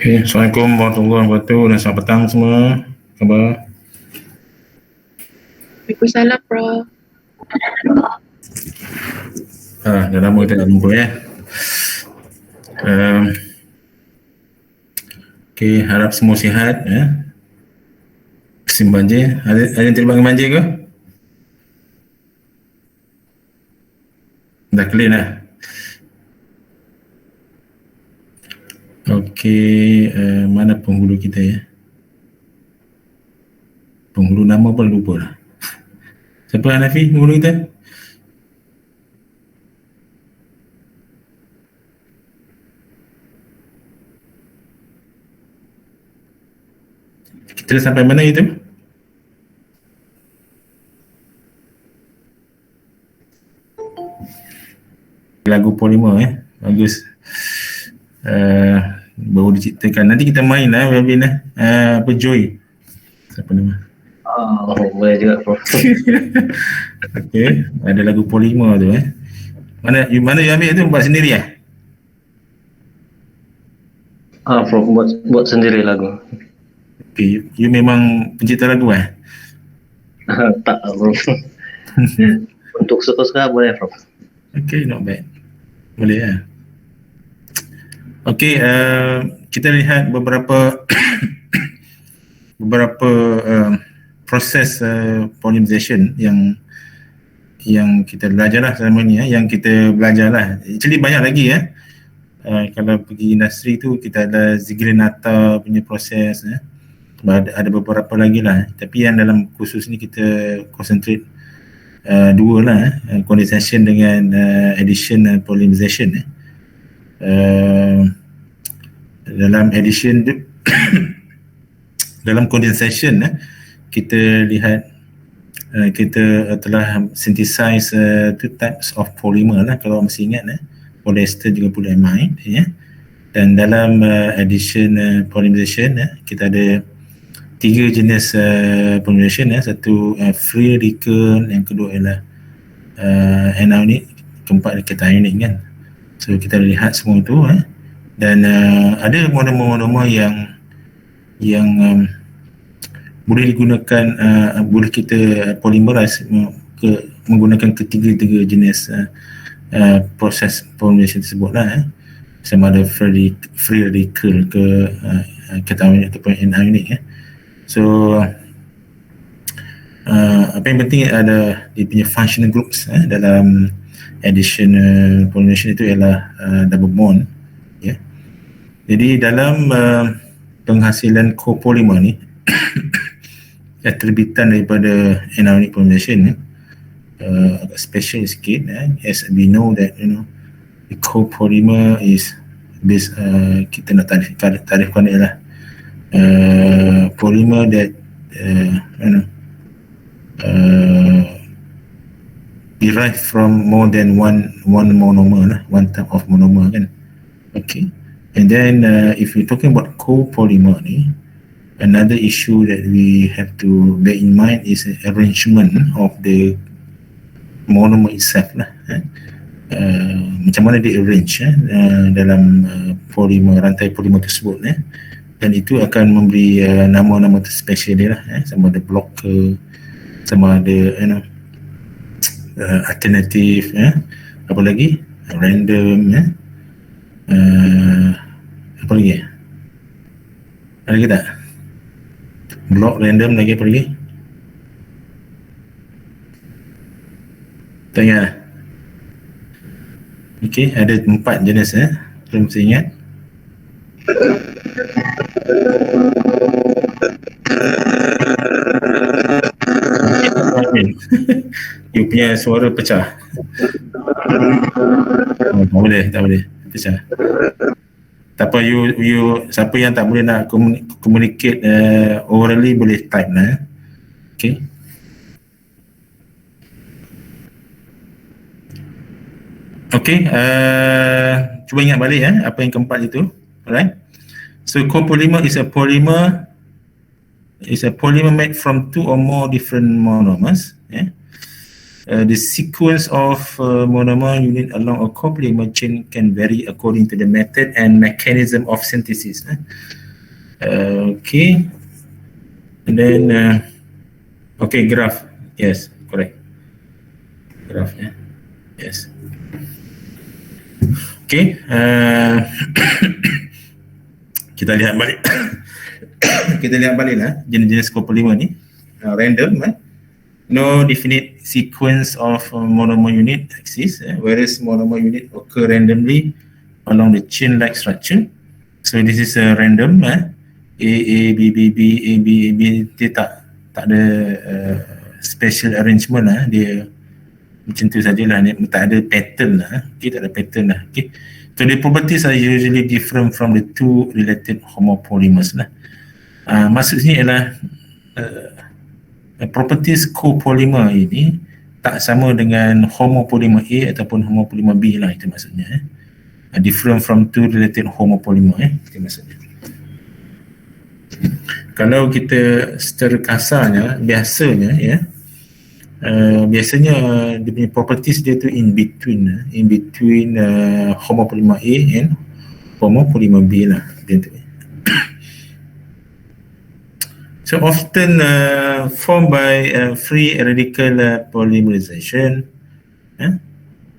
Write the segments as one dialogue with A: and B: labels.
A: Okay, Assalamualaikum warahmatullahi wabarakatuh dan selamat petang semua. Khabar?
B: Waalaikumsalam, Prof.
A: Dah lama kita tak jumpa ya. Okay, harap semua sihat ya. Musim banjir. Ada yang terbang banjir ke? Dah clear dah. Okay, mana penghulu kita ya? Penghulu nama pun lupa lah. Siapa Hanafi penghulu kita? Kita dah sampai mana itu? Lagu Polimer bagus. Baru diciptakan. Nanti kita main lah Babin lah. Apa Joy? Siapa nama?
C: Boleh juga, Prof.
A: Okay, ada lagu Polimer tu Mana you ambil tu buat sendiri ya?
C: Prof, buat sendiri lagu.
A: Okay, you memang pencipta lagu
C: Tak, Prof. Untuk suka-suka boleh, Prof.
A: Okay, not bad. Boleh ya. Okay, kita lihat beberapa proses polymerization yang kita belajar lah selama ni yang kita belajar lah. Actually banyak lagi kalau pergi industri tu kita ada Ziegler-Natta punya proses ada beberapa lagi lah, tapi yang dalam khusus ni kita concentrate dua lah condensation dengan addition dan polymerization dalam addition dalam condensation kita lihat kita telah synthesize two types of polymer lah, kalau masih ingat polyester juga polyamide dan dalam addition polymerization kita ada tiga jenis polymerization satu free radical, yang kedua ialah anionic, keempat cationic kan. So kita lihat semua itu dan ada monomer yang boleh digunakan, boleh kita polymerize menggunakan ketiga-tiga jenis proses polymerization tersebut lah sama ada free radical ke cationic ataupun anionic So apa yang penting ada dia punya functional groups dalam addition polymerization itu ialah double bond Jadi dalam penghasilan copolymer ni terbitan daripada anionic polymerization agak special sikit as we know that the copolymer is based kita nak tarifkan ialah polymer that derived from more than one monomer one type of monomer kan. Okay, and then if we're talking about copolymer ni, another issue that we have to bear in mind is the arrangement of the monomer itself lah macam mana dia arrange dalam polymer, rantai polymer tersebut dan itu akan memberi nama-nama terspesial dia lah sama ada block ke, sama ada alternatif apa lagi random apa lagi ada lagi tak? Block, random, lagi apa lagi? Tak ingat? Okay, ada 4 jenis belum mesti ingat. You punya suara pecah. Tak boleh pecah. Tak apa, you siapa yang tak boleh nak communicate orally boleh type lah. Okay. Okay, cuba ingat balik apa yang keempat itu. Alright. So copolymer is a polymer made from two or more different monomers the sequence of monomer unit along a copolymer chain can vary according to the method and mechanism of synthesis. Okay, and then okay, graph. Yes, correct. Graph, yeah. Yes. Okay, kita lihat balik. Kita lihat balik lah jenis-jenis copolymer ni. Random, no definite sequence of monomer unit exists, whereas monomer unit occur randomly along the chain-like structure. So this is a random, A, B, B, B, A, B, A, B. Dia tak ada special arrangement lah. Dia macam tu sajalah, dia tak ada pattern lah. Okay, tak ada pattern lah. Okay. So the properties are usually different from the two related homopolymers lah. Maksudnya ialah properties copolymer ini tak sama dengan homopolymer A ataupun homopolymer B lah, itu maksudnya. Different from two related homopolymer, itu maksudnya. Kalau kita secara kasarnya, biasanya dia punya properties dia tu in between homopolymer A and homopolymer B lah, macam tu. So often formed by free radical polymerization.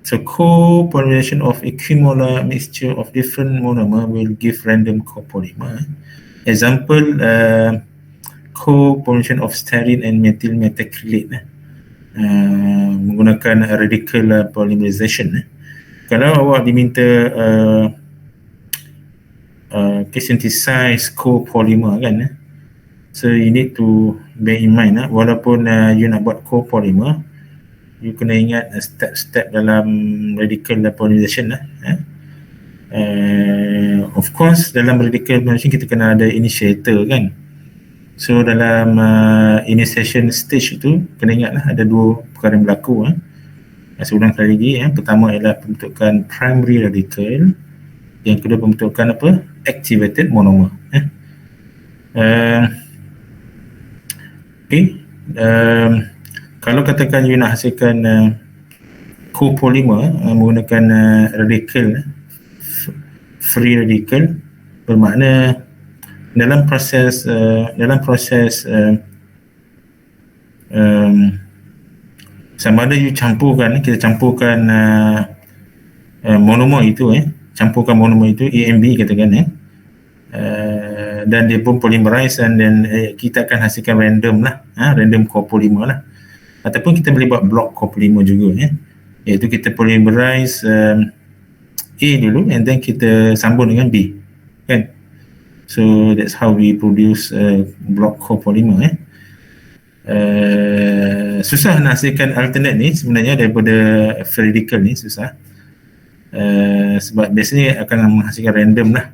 A: So co-polymerization of equimolar mixture of different monomer will give random copolymer. Example, co-polymerization of styrene and methyl methacrylate menggunakan radical polymerization. Kalau awak diminta synthesize copolymer kan, so you need to bear in mind walaupun you nak buat copolymer, you kena ingat step-step dalam radical polymerization of course dalam radical polymerization kita kena ada initiator kan. So dalam initiation stage itu kena ingatlah ada dua perkara yang berlaku. Saya ulang sekali lagi, pertama ialah pembentukan primary radical, yang kedua pembentukan activated monomer. Okay. Kalau katakan you nak hasilkan copolymer menggunakan radical, free radical, bermakna dalam proses sama ada you kita campurkan monomer itu, campurkan monomer itu A and B katakan, dan dia pun polymerize, dan kita akan hasilkan random lah, random copolymer lah. Ataupun kita boleh buat block copolymer juga, iaitu kita polymerize A dulu and then kita sambung dengan B kan. So that's how we produce block copolymer. Susah nak hasilkan alternate ni sebenarnya daripada free radical ni, susah. Sebab biasanya akan menghasilkan random lah,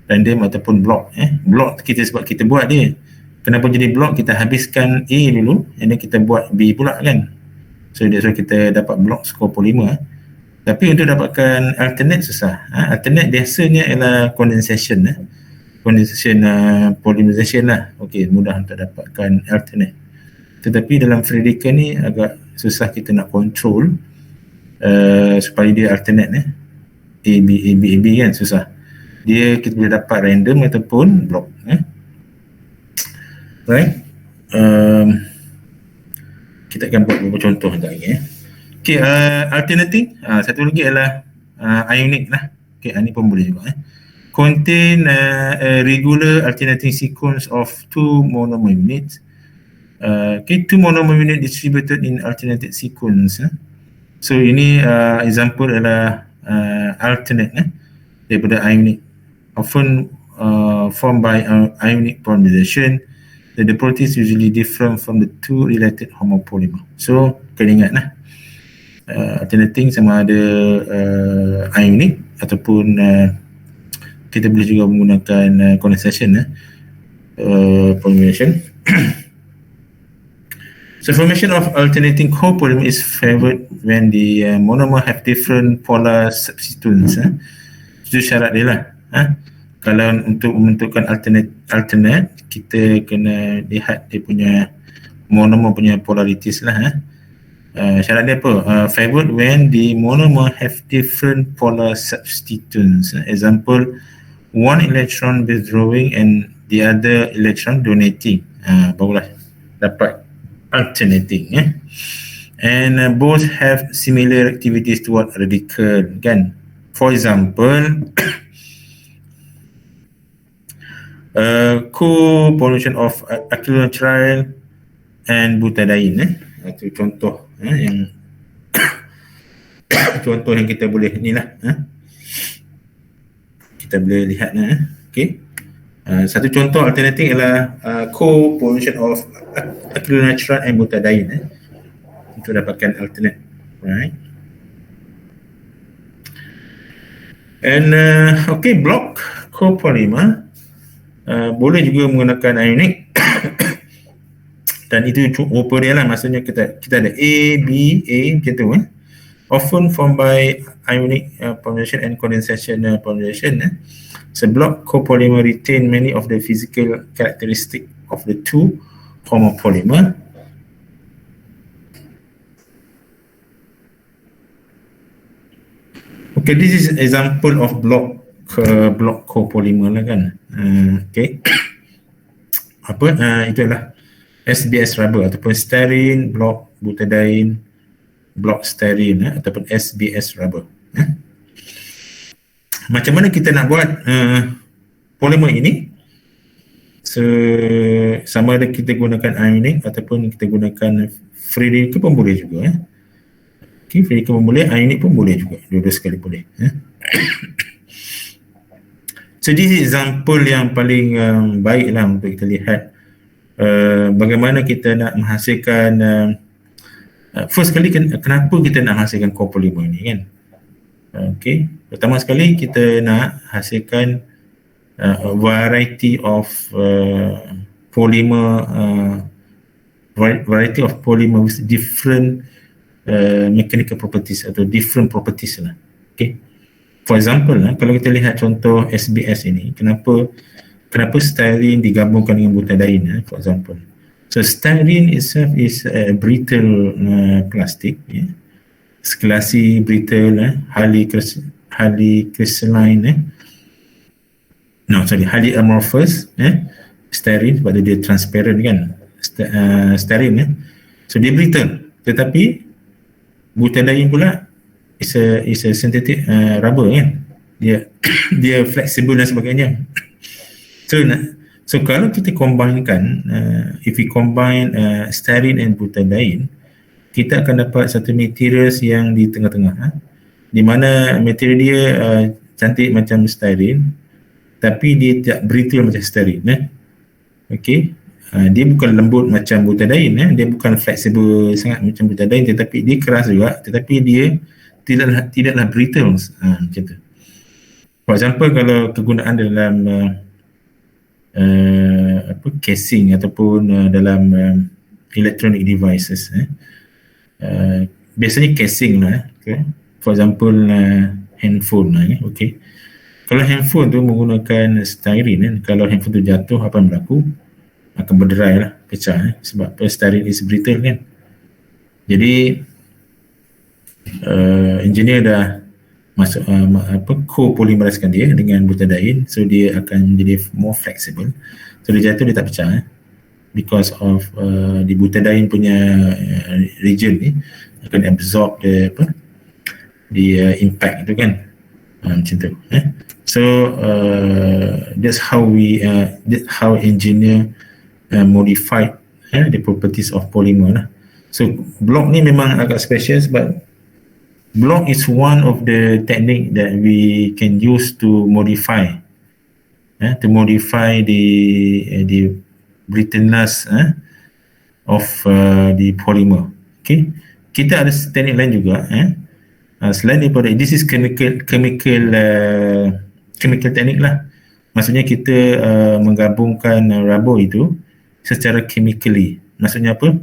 A: random ataupun block. Block kita sebab kita buat dia. Kenapa jadi block? Kita habiskan A dulu and then kita buat B pula kan. So that's why kita dapat block copolymer. Tapi untuk dapatkan alternate susah. Alternate biasanya ialah condensation, polymerization lah. Okey, mudah untuk dapatkan alternate. Tetapi dalam free radical ni agak susah kita nak control supaya dia alternate, A B kan, susah. Dia kita boleh dapat random ataupun block. Right? Kita akan buat beberapa contoh sekejap lagi. Okay, alternating, satu lagi adalah ionic lah. Okay, ini pun boleh juga. Contain a regular alternating sequence of two monomer units. Okay, two monomer unit distributed in alternated sequence. So ini example adalah alternate daripada ionic, often formed by ionic polymerization. The properties usually different from the two related homopolymer. So kena ingat lah, alternating sama ada ionic ataupun kita boleh juga menggunakan condensation, polymerization. So formation of alternating copolymer is favored when the monomer have different polar substituents. Itu syarat dia lah. Kalau untuk membentukkan alternate, kita kena lihat dia punya monomer punya polarities lah. Syarat dia apa? Favored when the monomer have different polar substituents. Example, one electron withdrawing and the other electron donating. Barulah dapat alternating. And both have similar activities toward radical, kan? For example, co-pollution of acrylonitrile and butadiene. Itu contoh yang contoh yang kita boleh ni lah. Kita boleh lihat okay. Satu contoh alternatif ialah co-pollution of acrylonitrile and butadiene. Untuk dapatkan alternate, right? And okay, block copolymer boleh juga menggunakan ionic dan itu rupa dia lah, maksudnya kita ada A, B, A macam tu often formed by ionic polymerization and condensation polymerization. So block copolymer retain many of the physical characteristic of the two homopolymer. Okay, this is example of block copolymer lah kan. Okay. Apa? Itu adalah SBS rubber ataupun styrene block butadiene block styrene ataupun SBS rubber. Macam mana kita nak buat polymer ini? So, sama ada kita gunakan ionic ataupun kita gunakan free radical pun boleh juga. Okay, free radical pun boleh, ionic pun boleh juga, dua-dua sekali boleh. So this is example yang paling baik lah untuk kita lihat bagaimana kita nak menghasilkan first kali kenapa kita nak hasilkan copolymer ni kan. Okay, pertama sekali kita nak hasilkan variety of polymer variety of polymer with different mechanical properties atau different properties lah. Okay, for example kalau kita lihat contoh SBS ini, kenapa styrene digabungkan dengan butadiene, for example. So styrene itself is a brittle plastic, skelasi brittle, highly crystalline, highly amorphous, styrene sebab dia transparent kan, styrene, so dia brittle, tetapi butadiene pula is a synthetic rubber kan, dia flexible dan sebagainya. So kalau kita combinekan, if we combine styrene and butadiene, kita akan dapat satu materials yang di tengah-tengah, di mana material dia cantik macam styrene, tapi dia tak brittle macam styrene. Okay, dia bukan lembut macam butadiene, dia bukan flexible sangat macam butadiene, tetapi dia keras juga, tetapi dia tidaklah brittle macam tu. For example, kalau kegunaan dalam casing ataupun dalam electronic devices, biasanya casing lah, okay? For example handphone okay. Kalau handphone tu menggunakan styrene, kalau handphone tu jatuh, apa yang berlaku? Akan berderai lah, pecah, sebab styrene is brittle kan. Jadi engineer dah masuk co-polymerizkan dia dengan butadiene, so dia akan menjadi more flexible, so dia jatuh dia tak pecah because of di butadiene punya region ni akan absorb the impact tu kan, macam tu. So that's how engineer modified the properties of polymer lah. So block ni memang agak special sebab block is one of the technique that we can use to modify the brittleness of the polymer. Okay, kita ada teknik lain juga selain daripada this is chemical teknik lah. Maksudnya kita menggabungkan rubber itu secara chemically. Maksudnya apa?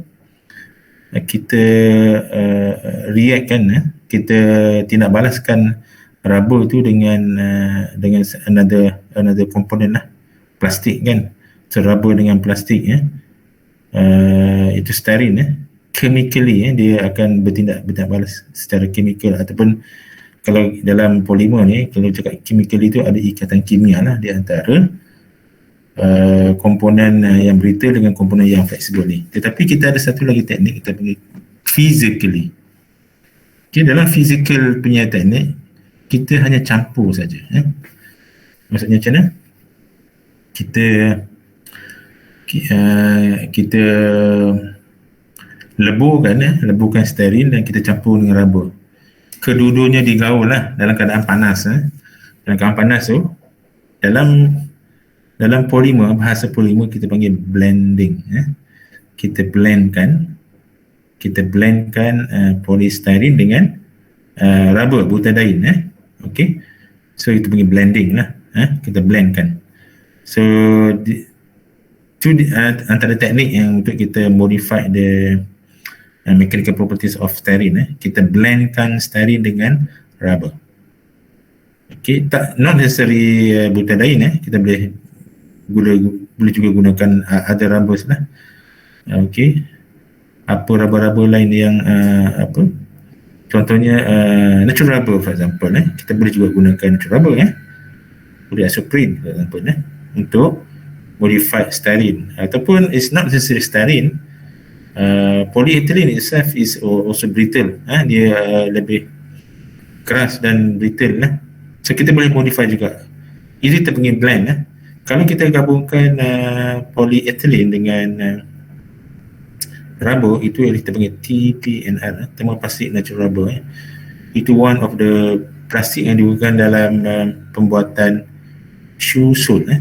A: Kita react kan, kita tindak balaskan rubber itu dengan another component lah, plastik kan. So rubber dengan plastik itu styrene chemically dia akan bertindak balas secara chemical, ataupun kalau dalam polimer ni, kalau cakap chemical itu ada ikatan kimia lah di antara komponen yang brittle dengan komponen yang fleksibel ni. Tetapi kita ada satu lagi teknik kita panggil physically. Okay, dalam physical punya teknik kita hanya campur saja. Maksudnya macam mana? Kita leburkan stearin dan kita campur dengan rubber. Kedua-duanya digaul lah dalam keadaan panas. Dalam keadaan panas tu, dalam polimer, bahasa polimer kita panggil blending. Kita blendkan polystyrene dengan rubber, butadiene. Okay, so itu panggil blending lah. Kita blendkan. So itu antara teknik yang untuk kita modify the mechanical properties of styrene. Kita blendkan styrene dengan rubber. Okay, not necessary butadiene. Kita boleh juga gunakan other rubbers lah. Okay, apa rubber lain yang contohnya natural rubber for example. Kita boleh juga gunakan natural rubber, boleh isoprene for example, untuk modified styrene, ataupun it's not necessary styrene. Polyethylene itself is also brittle. Dia lebih keras dan brittle lah. So kita boleh modify juga. Ini kita panggil blend. Kalau kita gabungkan polyethylene dengan rubber, itu yang kita panggil TPNR, thermoplastic natural rubber. Itu one of the plastik yang digunakan dalam pembuatan shoe sole.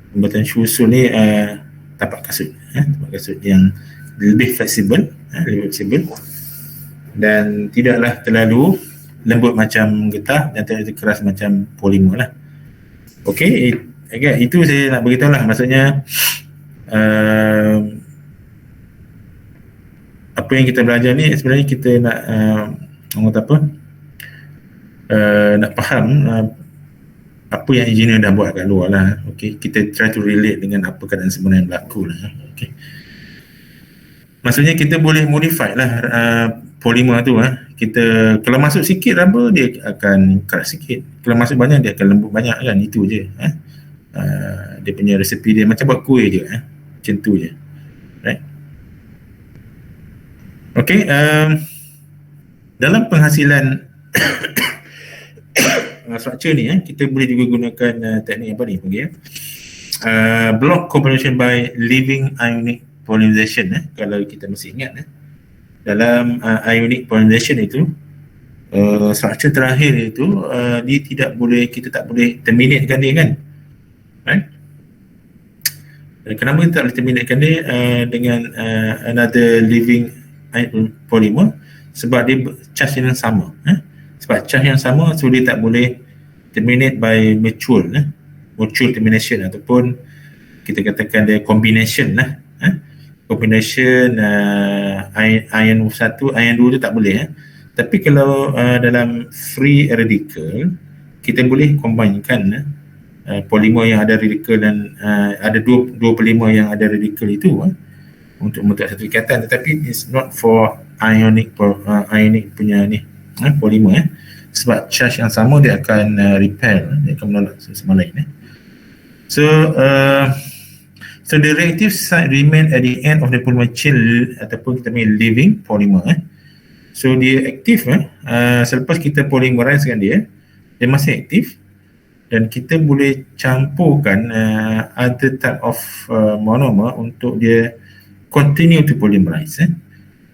A: Pembuatan shoe sole ni tapak kasut yang lebih fleksibel, dan tidaklah terlalu lembut macam getah dan tidak keras macam polimer lah. Okey, itu saya nak beritahu lah. Maksudnya apa yang kita belajar ni sebenarnya kita nak nak faham apa yang engineer dah buat kat luar lah. Okay, kita try to relate dengan apa keadaan sebenarnya yang berlaku lah. Okay, maksudnya kita boleh modify lah polimer tu. Kita kalau masuk sikit rubber, dia akan keras sikit. Kalau masuk banyak, dia akan lembut banyak kan. Itu je. Dia punya resepi dia macam buat kuih je. Macam tu je. Right? Okay, dalam penghasilan structure ni, kita boleh juga gunakan teknik apa ni panggil block combination by leaving ionic polymerization. Kalau kita mesti ingat, dalam ionic polymerization itu structure terakhir itu dia kita tak boleh terminatekan dia kan, right? Kenapa kita tak boleh terminatekan dia dengan another living polymer? Sebab dia charge yang sama. Sebab charge yang sama, so dia tak boleh terminate by mutual termination, ataupun kita katakan dia combination lah. Combination ion 1, ion 2 tu tak boleh. Tapi kalau dalam free radical, kita boleh combinekan polimer yang ada radical dan ada dua polimer yang ada radical itu untuk membuat satu ikatan. Tetapi it's not for ionic punya ni polimer, sebab charge yang sama dia akan repel, dia akan menolak sama lain. So the reactive site remain at the end of the polymer chain, ataupun kita panggil living polymer. So dia aktif selepas kita polymerizekan dia masih aktif, dan kita boleh campurkan other type of monomer untuk dia continue to polymerize.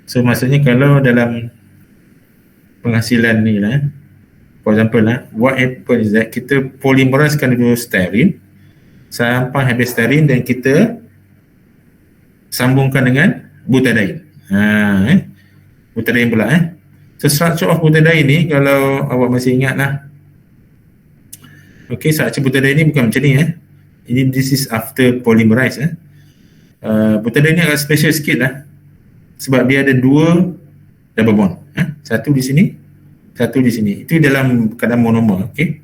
A: So maksudnya kalau dalam penghasilan ni lah, for example what happens is that kita polymerizekan dulu styrene sampai habis styrene, dan kita sambungkan dengan butadiene. Butadiene pula. So structure of butadiene ni, kalau awak masih ingat lah, okay, structure butadiene ni bukan macam ni. Ini this is after polymerize. Butadiene ni agak special sikit lah, sebab dia ada dua double bond. Satu di sini, satu di sini. Itu dalam keadaan monomer. Okay,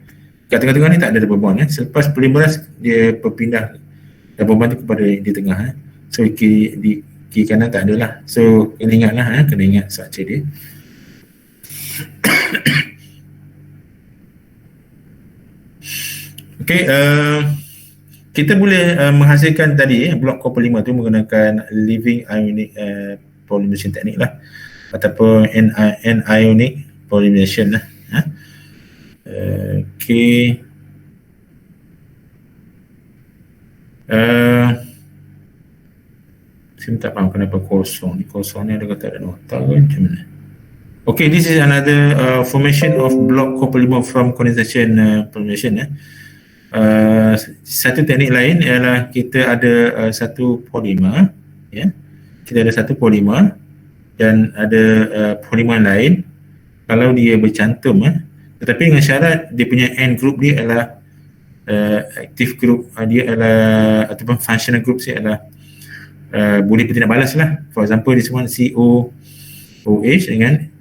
A: kat tengah-tengah ni tak ada double bond. Selepas polymerize, dia berpindah double bond tu kepada di tengah. So kiri kanan tak ada lah. So kena ingat lah, kena ingat structure dia. Okay, kita boleh menghasilkan tadi blok copolymer tu menggunakan living ionic polymerization technique lah, ataupun anionic polymerization lah. Okay. Saya tak faham kenapa kosong ni ada kata ada nota ke macam mana. Okay, this is another formation of block copolymer from condensation polymerization. Satu teknik lain ialah kita ada satu polimer, kita ada satu polimer dan ada polimer lain. Kalau dia bercantum, tetapi dengan syarat dia punya end group dia adalah active group dia adalah, ataupun functional group dia adalah boleh tidak balas lah. For example, this one COOH dengan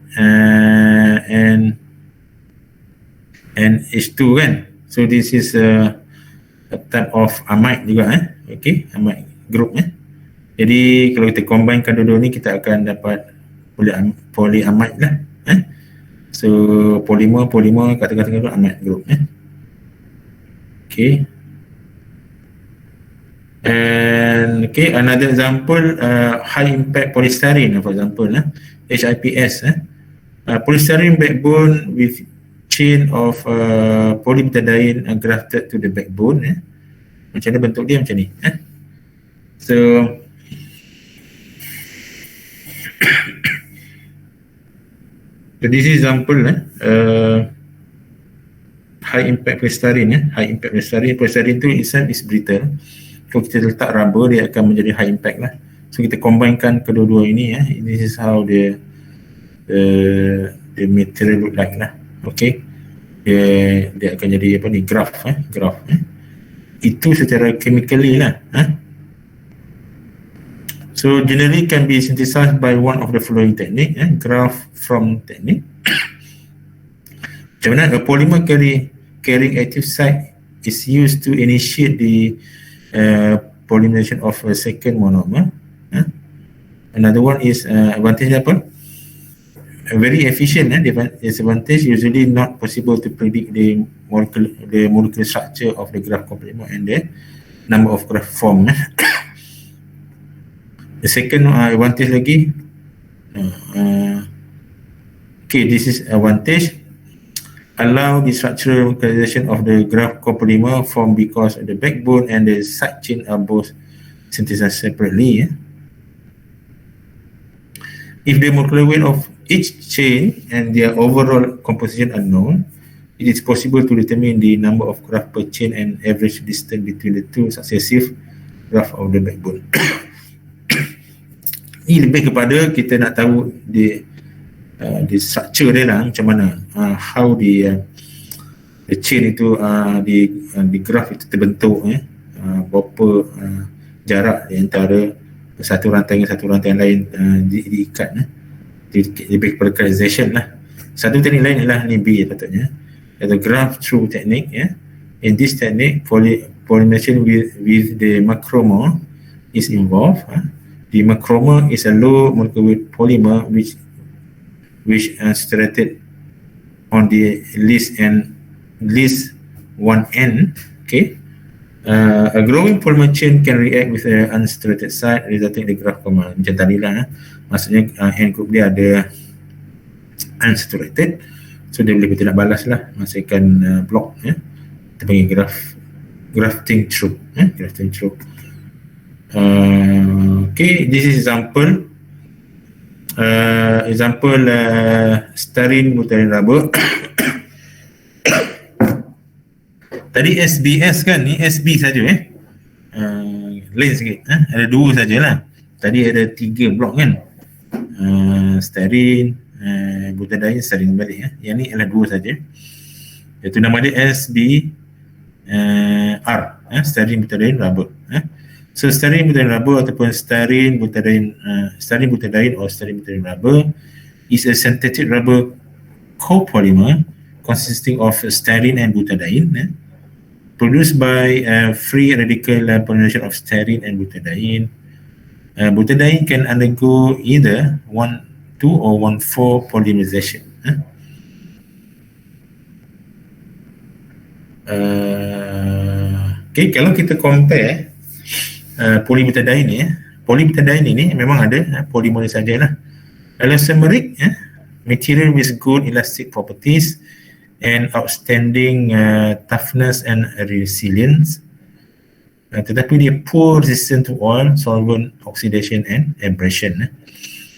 A: H2 kan. So this is a type of amide juga, okay, amide group. Jadi kalau kita combinekan dua-dua ni, kita akan dapat polyamide lah. So polymer kat tengah-tengah tu amide group. Okay. And okay, another example, high impact polystyrene, for example, HIPS. Polystyrene backbone with chain of polybutadiene grafted to the backbone. Macam mana bentuk dia, macam ni. So this is example high impact polystyrene. High impact polystyrene tu itself is brittle. Kalau kita letak rubber, dia akan menjadi high impact lah. So kita combinekan kedua-dua ini, this is how the material look like lah. Okay, dia akan jadi apa ni, graph. Itu secara chemically lah. So generally can be synthesized by one of the following technique, graph from technique. Macam mana? A polymer carrying active site is used to initiate the polymerization of a second monomer. Another one is advantage apa? Very efficient. Disadvantage, usually not possible to predict the molecular structure of the graph copolymer and the number of graph form. The second advantage lagi, okay, this is advantage, allow the structural localization of the graph copolymer formed because the backbone and the side chain are both synthesized separately. If the molecular weight of each chain and their overall composition are known, it is possible to determine the number of graph per chain and average distance between the two successive graph of the backbone. Ini lebih kepada kita nak tahu the structure dia lah, macam mana, how the chain itu, di graph itu terbentuk, berapa jarak di antara satu rantai dengan satu rantai lain diikat. Lebih kepada characterization lah. Satu teknik lain adalah ni B patutnya, the graph through technique. In this technique, polymerization with the macromer is involved. The macromer is a low molecular weight polymer which situated on the least one end. Okay, a growing polymer chain can react with an unsaturated site, resulting in the graph copolymer. Macam tadi lah, maksudnya end group dia ada unsaturated, so dia boleh bertindak balas lah, menghasilkan block. Kita panggil grafting through. Grafting through. Okay, this is example. Styrene butadiene rubber. Tadi SBS kan, ni SB saja lain sikit, ada dua sajalah. Tadi ada 3 blok kan, styrene, butadiene, styrene balik. Yang ni adalah 2 saja, iaitu nama dia SBR, styrene butadiene rubber. So styrene butadiene rubber ataupun styrene butadiene or styrene butadiene rubber is a synthetic rubber copolymer consisting of styrene and butadiene, produced by free radical polymerization of styrene and butadiene. butadiene can undergo either 1,2 or 1,4 polymerization. Okay, kalau kita compare polybutadiene ni, polybutadiene ini memang ada polimer sajalah. Elastomeric, material with good elastic properties and outstanding toughness and resilience. Tetapi dia poor resistant to oil, solvent, oxidation and abrasion.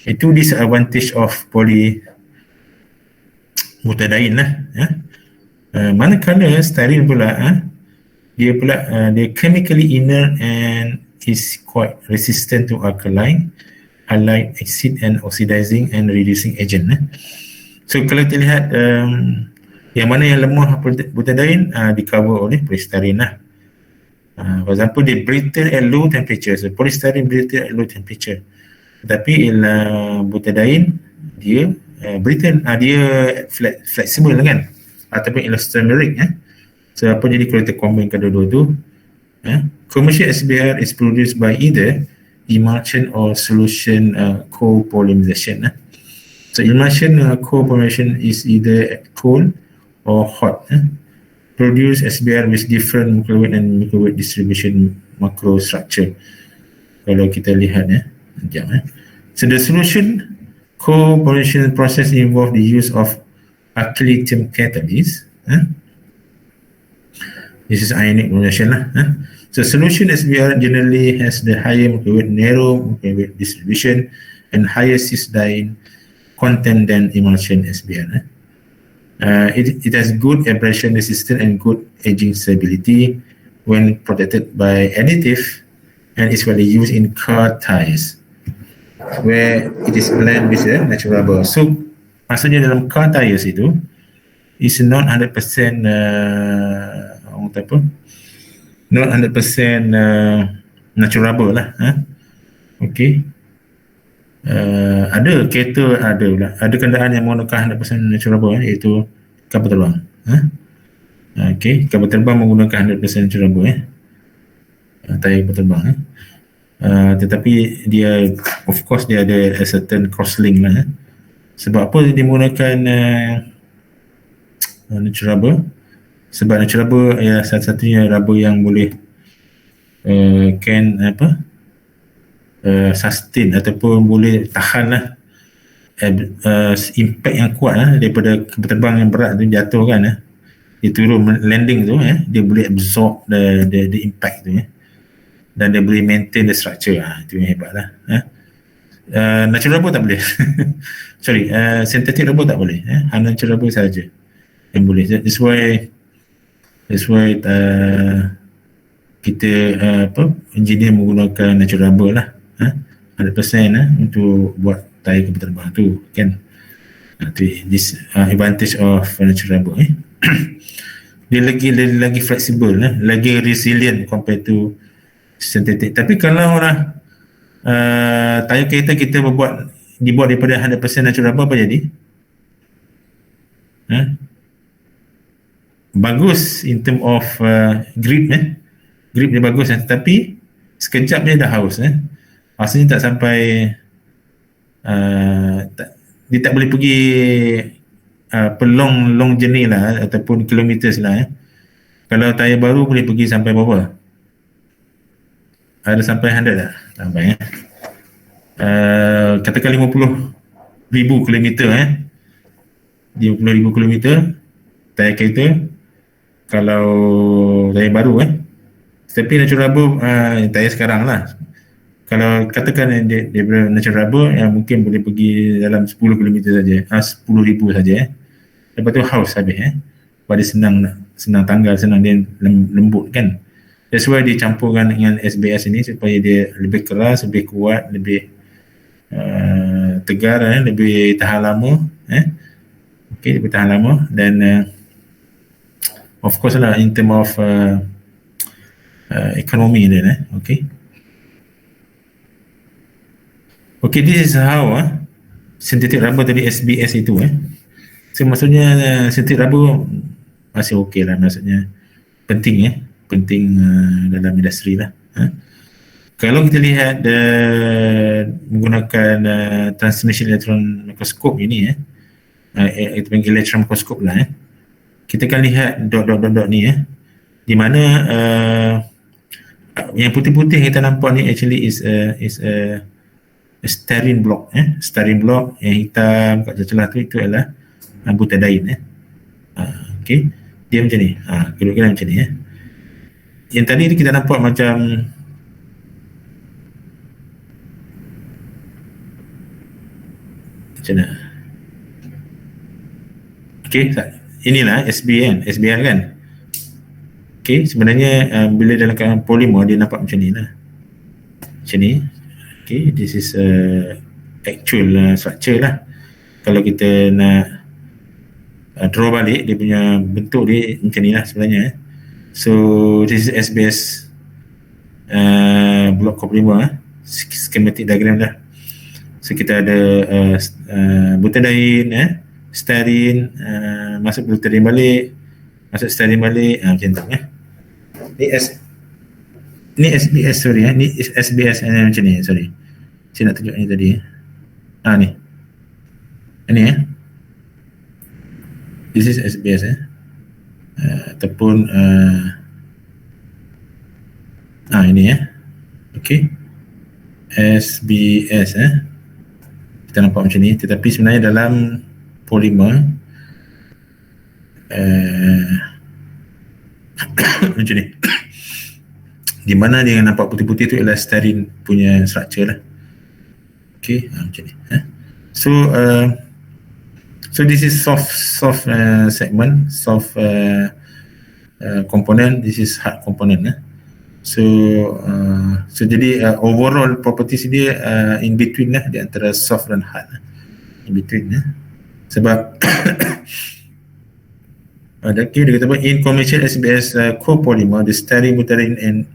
A: Itu disadvantage of polybutadiene lah. Manakala styrene pula, dia chemically inert and is quite resistant to alkaline, halide, acid and oxidizing and reducing agent. So kalau kita lihat yang mana yang lemah butadiene di cover oleh polystyrene lah. For example, dia brittle at low temperature. So polystyrene brittle at low temperature. Tetapi butadiene dia brittle, dia flexible kan, ataupun elastomeric. So apa jadi kalau kita combine kedua-dua tu, commercial SBR is produced by either emulsion or solution copolymerization. So emulsion copolymerization is either cold or hot. Produce SBR with different microwave and microwave distribution macrostructure. Kalau kita lihat so the solution copolymerization process involve the use of alkyl lithium catalyst. This is ionic reaction lah. So solution SBR generally has the higher microwave, narrow microwave distribution and higher cis-diene content than emulsion SBR. It has good abrasion resistance and good aging stability when protected by additive, and is widely used in car tires where it is blended with natural rubber. So maksudnya dalam car tires itu is not 100% not 100% natural rubber lah. Okay. Ada kereta, ada kenderaan yang menggunakan 100% natural rubber, iaitu kapal terbang. Okay, kapal terbang menggunakan 100% natural rubber, tayar kapal terbang. Tetapi dia, of course, dia ada a certain crosslink lah. Sebab apa dia menggunakan natural rubber? Sebab natural rubber ialah satu-satunya rubber yang boleh sustain ataupun boleh tahan lah impact yang kuat daripada kapal terbang yang berat tu jatuh kan, dia turun landing tu, dia boleh absorb the impact tu, dan dia boleh maintain the structure. Itu yang hebat lah. Natural rubber tak boleh. Sorry, synthetic rubber tak boleh. Natural rubber saja yang boleh. That's why kita engineer menggunakan natural rubber lah, 100% untuk buat tayar kapal terbang tu kan. This advantage of natural rubber. Dia lagi flexible, lagi resilient compared to synthetic. Tapi kalau lah tayar kereta kita dibuat daripada 100% natural rubber, apa jadi? Bagus in term of grip, grip dia bagus, tapi sekejap dia dah haus. Maksudnya tak sampai dia tak boleh pergi long journey lah, ataupun kilometers lah. Kalau tayar baru boleh pergi sampai berapa? Ada sampai 100 tak? Sampai katakan 50,000 kilometer 50,000 kilometer tayar kereta kalau tayar baru. Tapi natural rubber tayar sekarang lah, kalau katakan dia natural rubber yang mungkin boleh pergi dalam 10 km saja, 10,000 saja. Lepas tu haus habis. Sebab dia senang tanggal, senang dia lembut kan. That's why dia campurkan dengan SBS ini supaya dia lebih keras, lebih kuat, lebih tegar, lebih tahan lama. Okay, lebih tahan lama. Dan of course lah in term of ekonomi dia. Okay, this is how synthetic rubber tadi SBS itu. So maksudnya synthetic rubber masih okey lah, maksudnya penting dalam industri lah. Kalau kita lihat menggunakan transmission electron microscope ini itu panggil electron microscope lah kita akan lihat dot ni di mana yang putih-putih yang kita nampak ni actually is a styrene block styrene block yang hitam kat celah tu itu adalah butadiene okey dia macam ni kira-kira macam ni yang tadi kita nampak macam macam mana okey inilah SBR kan okey sebenarnya bila dalam keadaan polimer dia nampak macam ni lah macam ni okey this is actual structure lah kalau kita nak draw balik dia punya bentuk dia macam ni lah sebenarnya so this is SBS block copolymer schematic diagram dah so kita ada butadiene styrene masuk butadiene balik masuk styrene balik macam tu ni SBS sorry ni SBS macam ni sorry saya nak tunjuk ni tadi ni ini this is SBS ataupun ini okey SBS kita nampak macam ni tetapi sebenarnya dalam polimer macam ni di mana dia nampak putih-putih tu ialah styrene punya structure lah okey macam ni so this is soft segment soft component this is hard component so jadi overall properties dia in between lah di antara soft dan hard in between sebab dia kata apa in commercial SBS copolymer the styrene butadiene and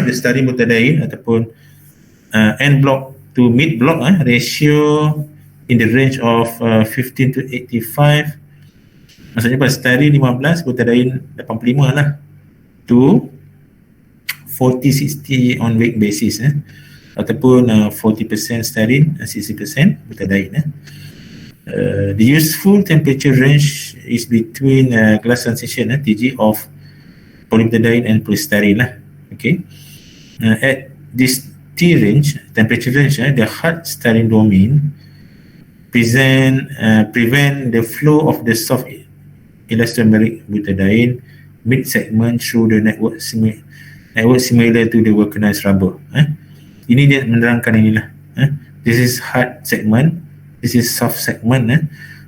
A: the styrene butadiene ataupun end block to mid block ratio in the range of 15 to 85 maksudnya apa styrene 15 butadiene 85 lah to 40-60 on weight basis ataupun 40% styrene 60% butadiene the useful temperature range is between glass transition TG of polybutadiene and polystyrene lah okay at this T range temperature range the hard styrene domain prevent the flow of the soft elastomeric butadiene mid segment through the network similar to the vulcanized rubber ini dia menerangkan inilah this is hard segment this is soft segment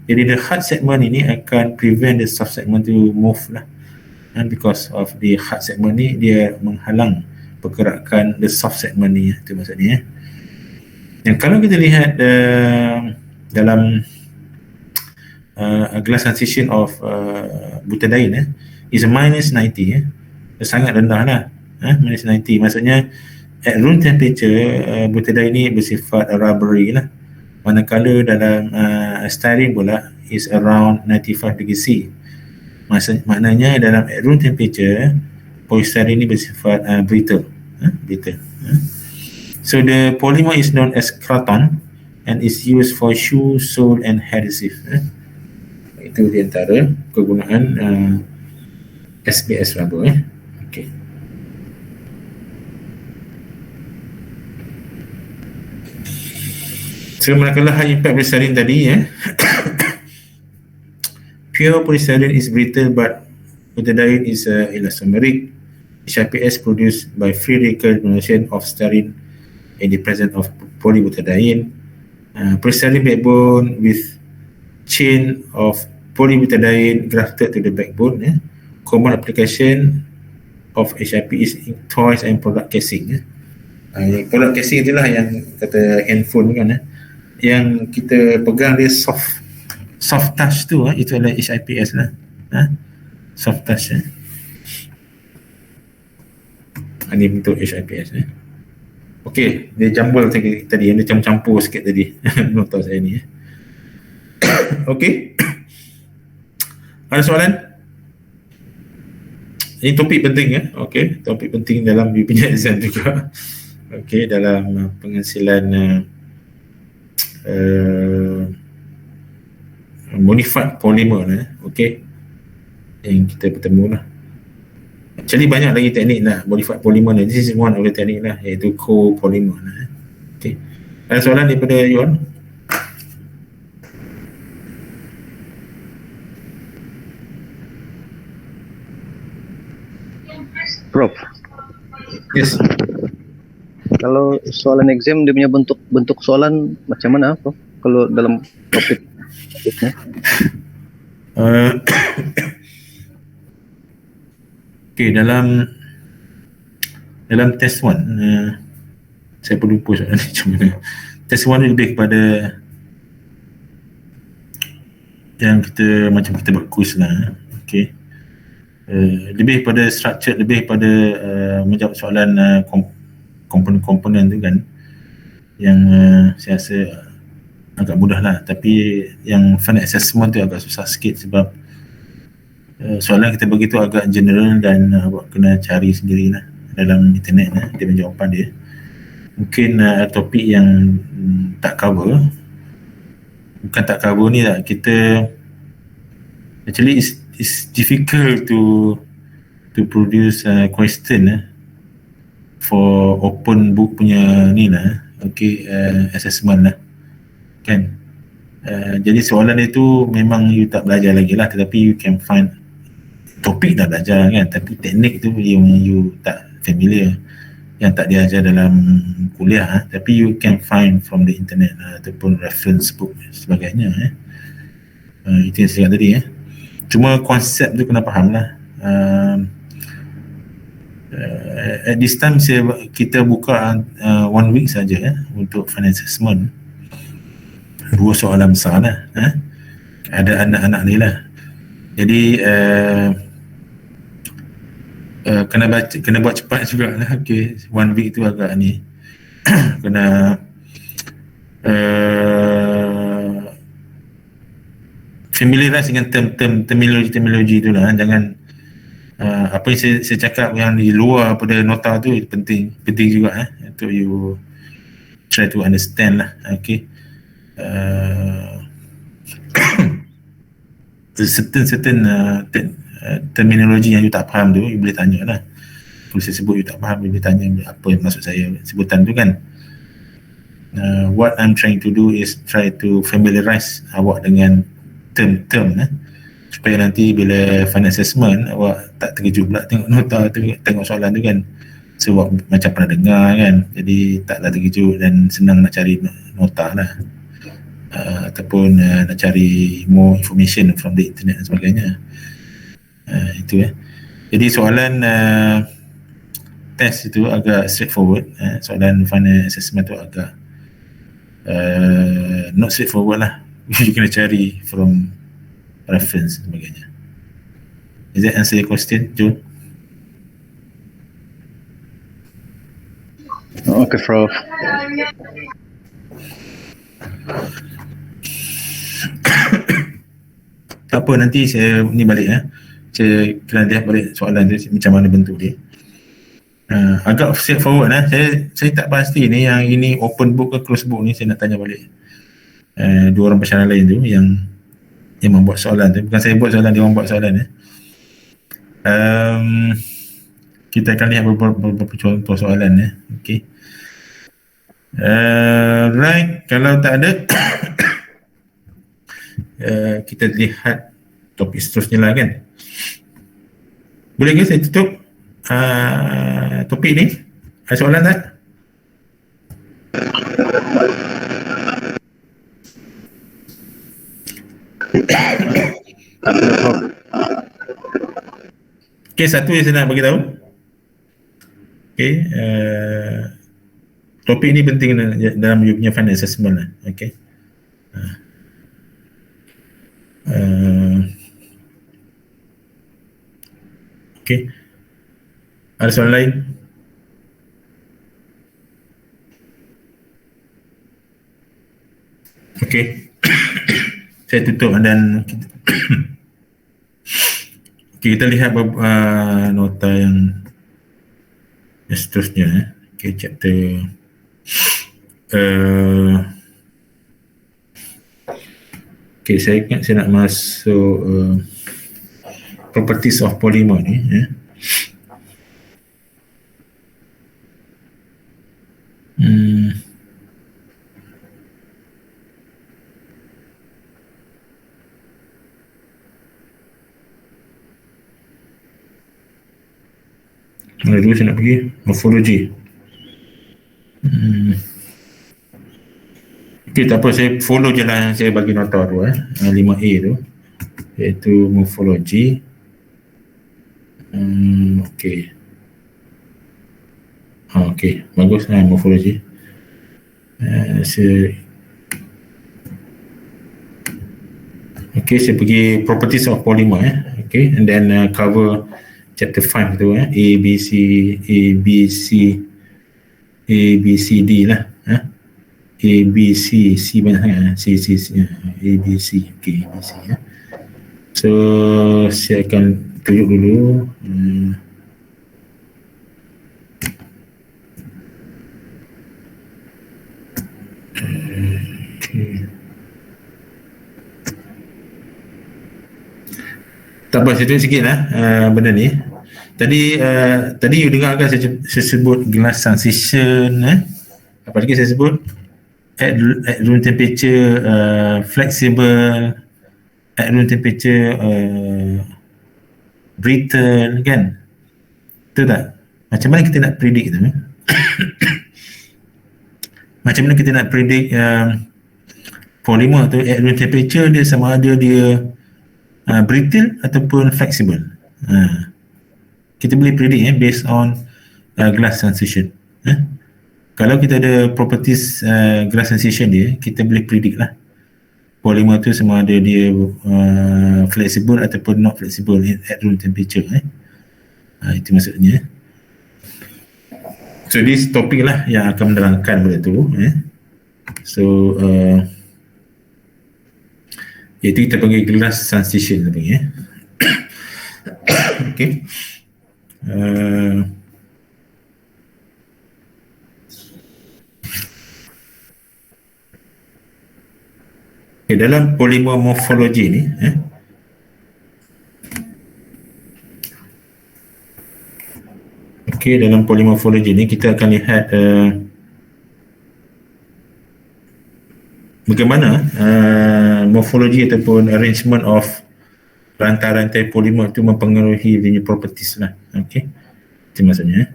A: jadi the hard segment ini akan prevent the soft segment to move lah because of the hard segment ni dia menghalang pergerakan the soft segment ni itu maksudnya dan kalau kita lihat dalam glass transition of butadiene is minus 90 sangat rendah lah minus 90 maksudnya at room temperature butadiene ni bersifat rubbery lah manakala dalam styrene pula is around 95 degrees C maknanya dalam at room temperature polystyrene ni bersifat brittle so the polymer is known as kraton and is used for shoe sole and adhesive itu di antara kegunaan SBS rubber okey so manakala high impact polystyrene tadi pure polystyrene is brittle but butadiene is elastomeric HIPS produced by free radical donation of styrene in the presence of polybutadiene polystyrene backbone with chain of polybutadiene grafted to the backbone common application of HIP is in toys and product casing product casing itulah yang kata handphone kan yang kita pegang dia soft touch tu itu adalah HIPS lah soft touch ini bentuk HIPS okey dia jambul tadi dia campur sikit tadi nota saya ni okey ada soalan Ini topik penting ya. Okey, topik penting dalam you punya exam juga. Okey, dalam penghasilan uh, modified polymer okey, yang kita bertemu lah. Actually banyak lagi teknik lah modified polymer ni. This is one of the teknik lah, iaitu copolymer lah. Okey, ada soalan daripada Yuan?
C: Prof,
A: Yes.
C: kalau soalan exam dia punya bentuk soalan macam mana, Prof? Kalau dalam topiknya?
A: Okey, dalam test 1 saya perlu lupa soalan ni macam mana. Test 1 lebih kepada yang kita macam kita buat quiz lah. Okey, lebih pada structure, lebih pada menjawab soalan komponen-komponen tu kan, yang saya rasa agak mudah lah. Tapi yang final assessment tu agak susah sikit sebab soalan kita bagi tu agak general dan awak kena cari sendirilah dalam internet dia punya jawapan dia. Mungkin topik yang tak cover, bukan tak cover ni lah, kita actually it's difficult to produce question for open book punya ni lah. Okay, assessment lah kan. Jadi soalan itu memang you tak belajar lagi lah, tetapi you can find topik dah belajar kan, tapi teknik tu yang you tak familiar, yang tak diajar dalam kuliah tapi you can find from the internet ataupun reference book sebagainya. Itu yang saya cakap tadi cuma konsep tu kena faham lah. At this time kita buka 1 week saja untuk final assessment. 2 soalan besar lah, ada anak-anak ni lah. Jadi kena buat cepat juga lah. Okay, 1 week tu agak ni kena familiarize dengan terminologi tu lah. Jangan apa yang saya cakap yang di luar pada nota tu penting juga untuk you try to understand lah. Okay, certain terminologi yang you tak faham tu you boleh tanya lah. Kalau saya sebut you tak faham, you boleh tanya apa yang maksud saya sebutan tu kan. What I'm trying to do is try to familiarize awak dengan term supaya nanti bila final assessment awak tak terkejut pula tengok nota tu, tengok soalan tu kan. So awak macam pernah dengar kan, jadi taklah terkejut dan senang nak cari nota lah. Ataupun nak cari more information from the internet dan sebagainya. Itu Jadi soalan test itu agak straightforward. Soalan final assessment tu agak not straightforward lah. You kena cari from reference dan sebagainya. Is that answer your question, Joe?
C: Okay, Prof.
A: Apa nanti saya ni balik saya kena lihat balik soalan tu macam mana bentuk dia. Agak straightforward saya tak pasti ni yang ini open book ke close book ni, saya nak tanya balik 2 orang pesyarah lain tu yang membuat soalan tu. Bukan saya buat soalan, dia orang buat soalan kita akan lihat beberapa contoh soalan okey. Right, kalau tak ada kita lihat topik seterusnya lah kan. Boleh ke saya tutup topik ni? Ada soalan tak? Okay, satu yang saya nak bagi tahu. Okay, topik ni penting dalam you punya final assessment lah. Okay. Okay. Ada soalan lain? Okay. Saya tutup dan Kita lihat nota yang seterusnya. Okay, chapter okay, saya ingat saya nak masuk properties of polymer ni. Mana dulu saya nak pergi? Morphology. Okay, tak apa, saya follow je lah yang saya bagi nota tu 5A tu, iaitu morphology. Okay. Okay, bagus lah morphology. Okay, saya pergi properties of polymer okay, and then cover chapter 5 tu A, B, C, D lah A, B, C banyak sangat C, A, B, C, okay, A, B, C so saya akan tunjuk dulu tak apa, saya tunjuk sikit lah benda ni. Tadi you dengar kan saya sebut glass transition apa lagi saya sebut at room temperature, flexible, at room temperature, brittle kan, betul tak? Macam mana kita nak predict tu macam mana kita nak predict polymer tu at room temperature dia sama ada dia brittle ataupun flexible. Kita boleh predict based on glass transition. Kalau kita ada properties glass transition dia, kita boleh predict lah polymer tu sama ada dia flexible ataupun not flexible at room temperature. Itu maksudnya. So this topik lah yang akan menerangkan benda tu. So iaitu kita panggil glass transition panggil. Okay. Okay, dalam polymer morphology ni okay, dalam polymer morphology ni kita akan lihat bagaimana morphology ataupun arrangement of rantai-rantai polimer itu mempengaruhi dia properties lah. Okay, itu maksudnya.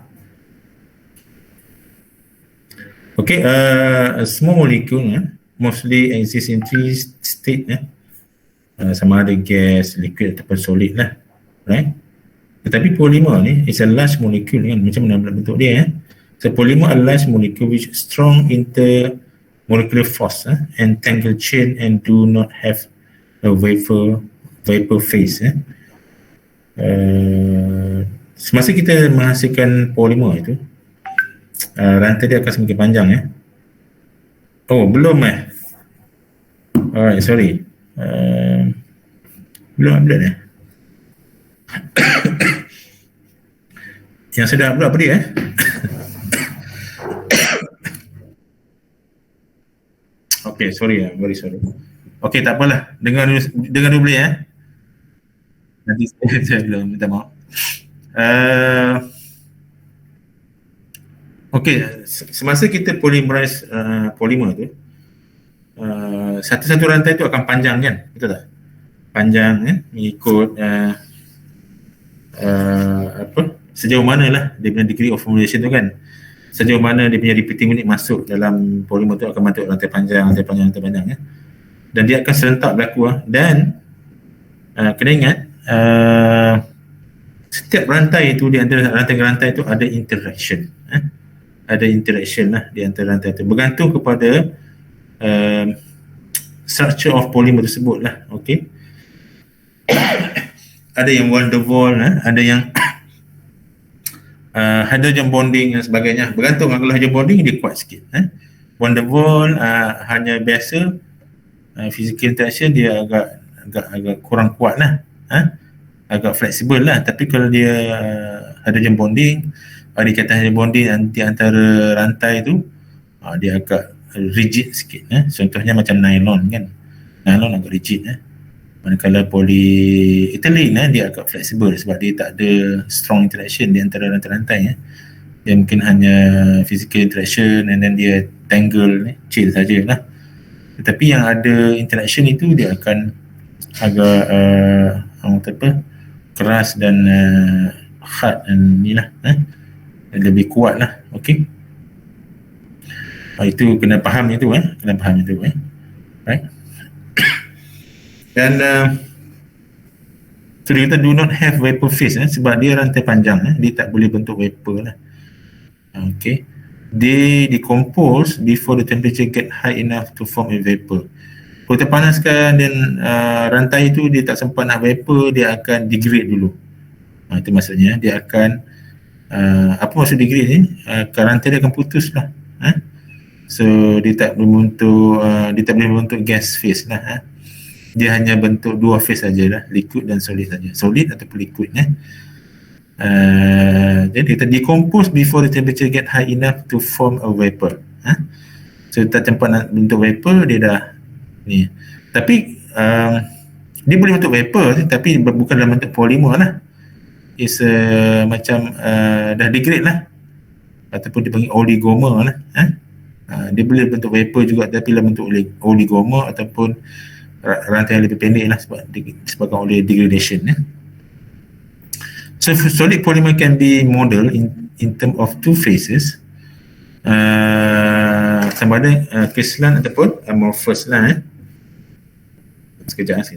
A: Okay, small molecule mostly exist in three state sama ada gas, liquid ataupun solid lah, right? Tetapi polymer ni is a large molecule kan, macam mana bentuk dia So polymer are large molecule which strong intermolecular force and tangle chain and do not have a vapor phase. Semasa kita menghasilkan polymer itu, rantai dia akan semakin panjang Oh, belum Alright, sorry. Belum upload Yang sudah upload apa dia Okay, sorry very sorry. Okay, tak apalah. Dengar dulu boleh Nanti saya belum minta maaf. Okay, semasa kita polymerize polymer tu, satu-satu rantai tu akan panjang kan, betul tak? Panjang mengikut sejauh mana lah dia punya degree of formulation tu kan, sejauh mana dia punya repeating unit masuk dalam polymer tu akan bentuk rantai panjang dan dia akan serentak berlaku dan kena ingat setiap rantai itu di antara rantai-rantai itu ada interaction ada interaction lah di antara rantai itu bergantung kepada structure of polymer tersebut lah. Okay, ada yang van der Waals ada yang hydrogen bonding dan sebagainya, bergantung. Kalau hydrogen bonding dia kuat sikit van der Waals hanya biasa physical interaction dia agak kurang kuat lah agak fleksibel lah. Tapi kalau dia hydrogen bonding, ada ikatan hydrogen bonding nanti antara rantai tu, dia agak rigid sikit. Contohnya macam nylon kan, nylon agak rigid. Manakala polyethylene dia agak fleksibel sebab dia tak ada strong interaction di antara rantai-rantai. Dia mungkin hanya physical interaction and then dia tangle, chill sajalah. Tetapi yang ada interaction itu dia akan agak keras dan hard dan inilah lebih kuat lah. Okey, itu kena faham itu right. Dan so kita do not have vapor phase sebab dia rantai panjang, dia tak boleh bentuk vapor lah. Okay, they decompose before the temperature get high enough to form a vapor. Kalau terpanaskan dan rantai itu dia tak sempat nak vapor, dia akan degrade dulu. Itu maksudnya dia akan apa maksud degrade ni? Rantai dia akan putus lah. So dia tak boleh membentuk gas phase lah. Dia hanya bentuk dua phase sajalah, liquid dan solid saja, solid ataupun liquid. Jadi kita decompose before the temperature get high enough to form a vapor. So tak sempat nak bentuk vapor, dia dah ni. Tapi dia boleh bentuk vapor tapi bukan dalam bentuk polimer lah. It's macam dah degrade lah, ataupun dipanggil oligomer lah. Dia boleh bentuk vapor juga tapi dalam bentuk oligomer ataupun rantai yang lebih pendek lah sebabkan oleh degradation. So solid polymer can be modeled in term of two phases, sama ada crystalline ataupun amorphous lah. Sekejap.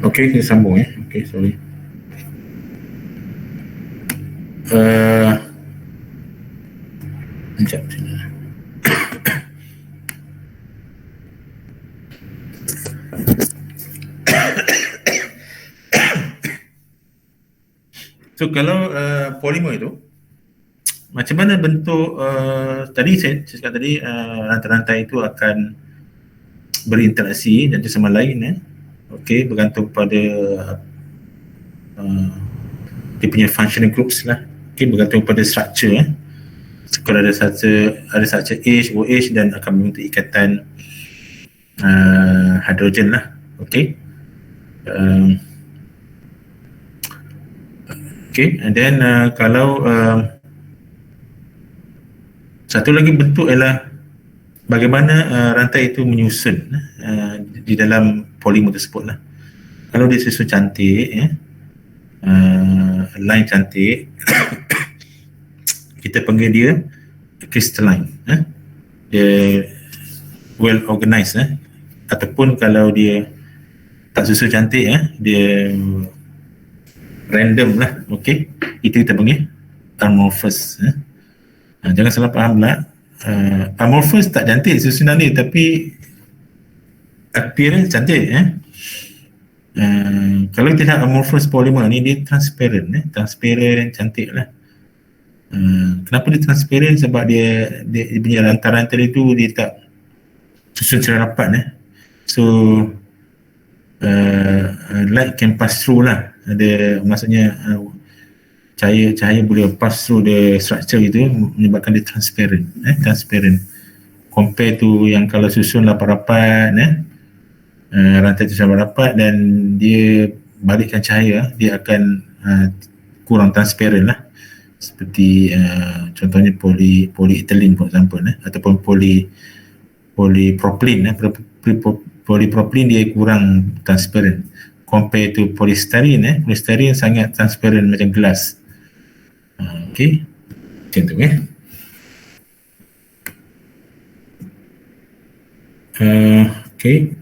A: Okey, kita sambung Okey, sorry. Sekejap sini. So kalau polimer itu macam mana bentuk tadi saya cakap tadi rantai-rantai itu akan berinteraksi dan sama lain okey, bergantung pada dia punya functional groups lah. Okey, bergantung pada structure kalau ada structure H, OH dan akan membentuk ikatan hidrogen lah. Okey. Okay, and then kalau satu lagi bentuk ialah bagaimana rantai itu menyusun di dalam polimer tersebut lah. Kalau dia susun cantik, line cantik, kita panggil dia crystalline. Dia well organized. Ataupun kalau dia tak susun cantik, dia random lah, okey, itu kita panggil amorphous. Jangan salah faham lah, amorphous tak cantik susunan dia tapi appearance cantik. Kalau kita lihat amorphous polymer ni dia transparent, transparent, cantik lah. Kenapa dia transparent? Sebab dia punya rantai-rantai itu dia tak susun secara rapat. So light can pass through lah. Maksudnya cahaya boleh pass through the structure itu, menyebabkan dia transparent. Transparent compare to yang kalau susun rapat-rapat, rantai itu rapat dan dia balikkan cahaya, dia akan kurang transparent lah. Seperti contohnya polyethylene for example, ataupun polypropylene. Polypropylene dia kurang transparent compare to polystyrene. Polystyrene sangat transparent macam gelas. Okay, macam tu. Okay.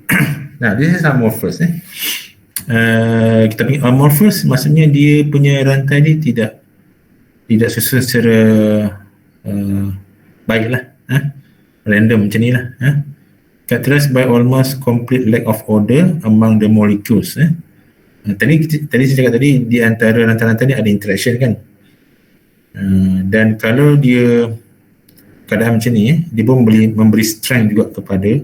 A: Now this is amorphous. Kita panggil amorphous, maksudnya dia punya rantai dia tidak susun secara baiklah, random macam ni lah. Characterized by almost complete lack of order among the molecules. Tadi saya cakap tadi, di antara rantai-rantai ni ada interaction kan. Dan kalau dia keadaan macam ni, dia pun memberi strength juga kepada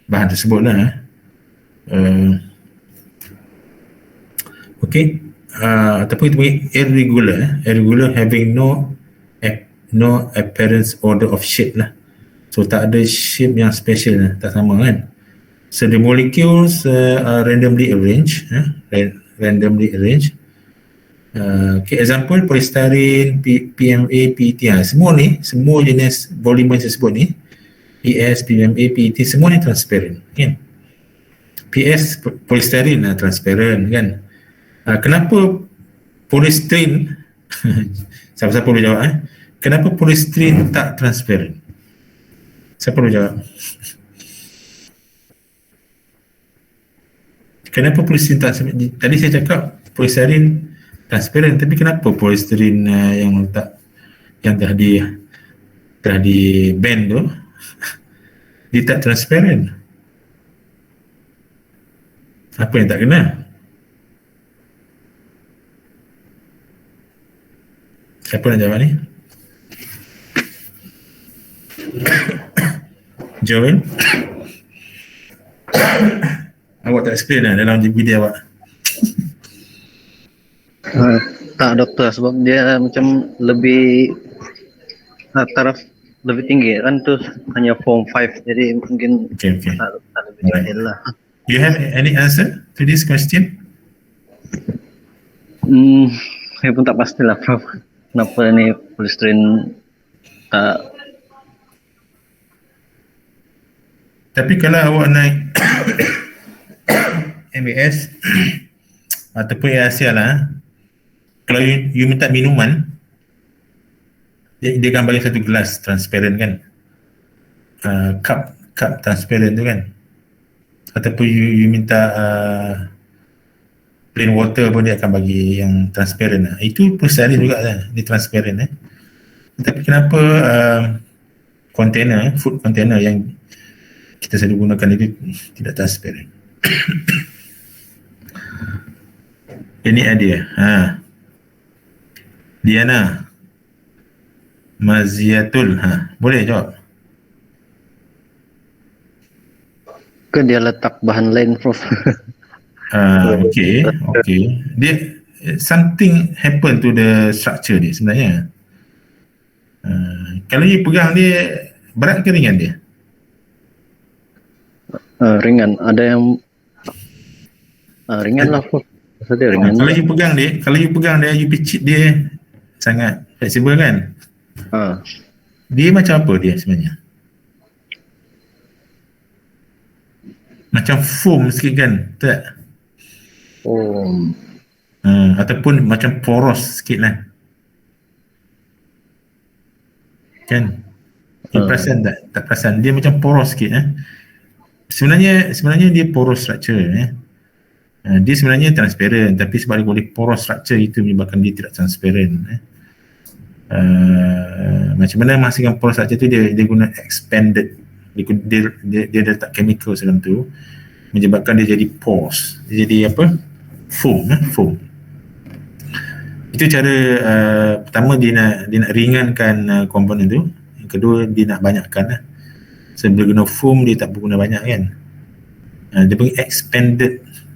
A: bahan tersebut lah. Okay. Ataupun kita panggil irregular having no apparent order of shape lah. So tak ada shape yang special lah, tak sama kan. So the molecules are randomly arranged. Okay, example polystyrene, PMA, PET. Semua jenis polimer tersebut ni, PS, PMA, PET, semua ni transparent kan. PS polystyrene transparent kan. Kenapa polystyrene siapa boleh jawab kenapa polystyrene tak transparent? Siapa boleh jawab? Kenapa polystyrene tak transparent? Tadi saya cakap polystyrene transparent, tapi kenapa polystyrene yang dah di ban tu dia tak transparent? Apa yang tak kena? Siapa nak jawab ni? Joel? Awak tak explain lah dalam video awak.
C: Tak doktor, sebab dia macam lebih taraf lebih tinggi kan, tu hanya form 5, jadi mungkin
A: okay.
C: tak lebih jahil lah.
A: You have any answer to this question?
C: Saya pun tak pastilah Prof. Kenapa ni polystyrene tak.
A: Tapi kalau awak naik MAS ataupun ASEA lah, kalau you minta minuman, dia akan bagi satu gelas transparent kan, cup transparent tu kan, ataupun you minta plain water pun dia akan bagi yang transparent lah. Itu polystyrene juga lah, dia transparent. Tapi kenapa container, food container yang kita selalu gunakan itu tidak transparent? Ini idea. Diana Maziatul, boleh jawab?
C: Ke dia letak bahan lain Prof.
A: Okay. Dia something happen to the structure dia sebenarnya. Kalau you pegang dia, berat ke ringan dia?
C: Ringan. Ada yang ringan lah Prof. Dia ringan.
A: Kalau you pegang dia, you picit dia sangat fleksibel kan? Dia macam apa dia sebenarnya? Macam foam sikit kan? Tak? Ataupun macam poros sikit lah kan? You perasan tak? Tak perasan? Dia macam poros sikit. Sebenarnya dia poros structure. Dia sebenarnya transparent, tapi sebab dia boleh poros structure itu menyebabkan dia tidak transparent. Macam mana memastikan poros structure tu? Dia guna expanded, dia letak chemical dalam tu menyebabkan dia jadi pores, dia jadi apa, foam. Itu cara pertama dia nak ringankan komponen tu. Yang kedua dia nak banyakkan lah. Sebab guna foam dia tak guna banyak kan. Dia panggil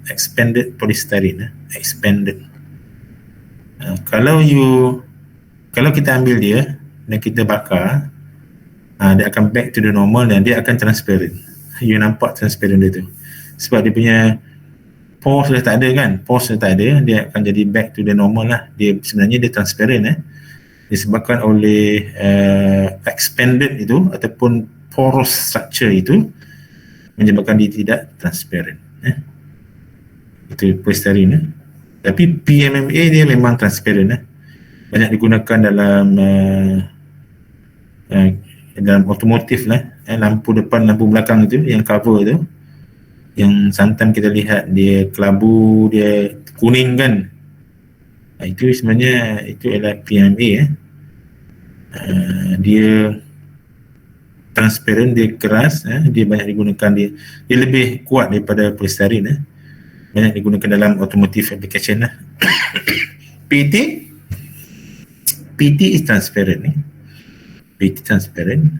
A: expanded polystyrene, expanded. Kalau kita ambil dia dan kita bakar, dia akan back to the normal dan dia akan transparent. You nampak transparent dia tu. Sebab dia punya pores dah tak ada kan, pores dah tak ada, dia akan jadi back to the normal lah. Dia sebenarnya dia transparent disebabkan oleh expanded itu ataupun porous structure itu menyebabkan dia tidak transparent. Itu polystyrene. Tapi PMMA dia memang transparent. Banyak digunakan dalam otomotif lah. Lampu depan, lampu belakang itu yang cover tu, yang sometimes kita lihat dia kelabu, dia kuning kan. Itu sebenarnya itu adalah PMMA. Dia transparent, dia keras, dia banyak digunakan, dia lebih kuat daripada polystyrene. Banyak digunakan dalam automotive application lah. PT is transparent PT transparent,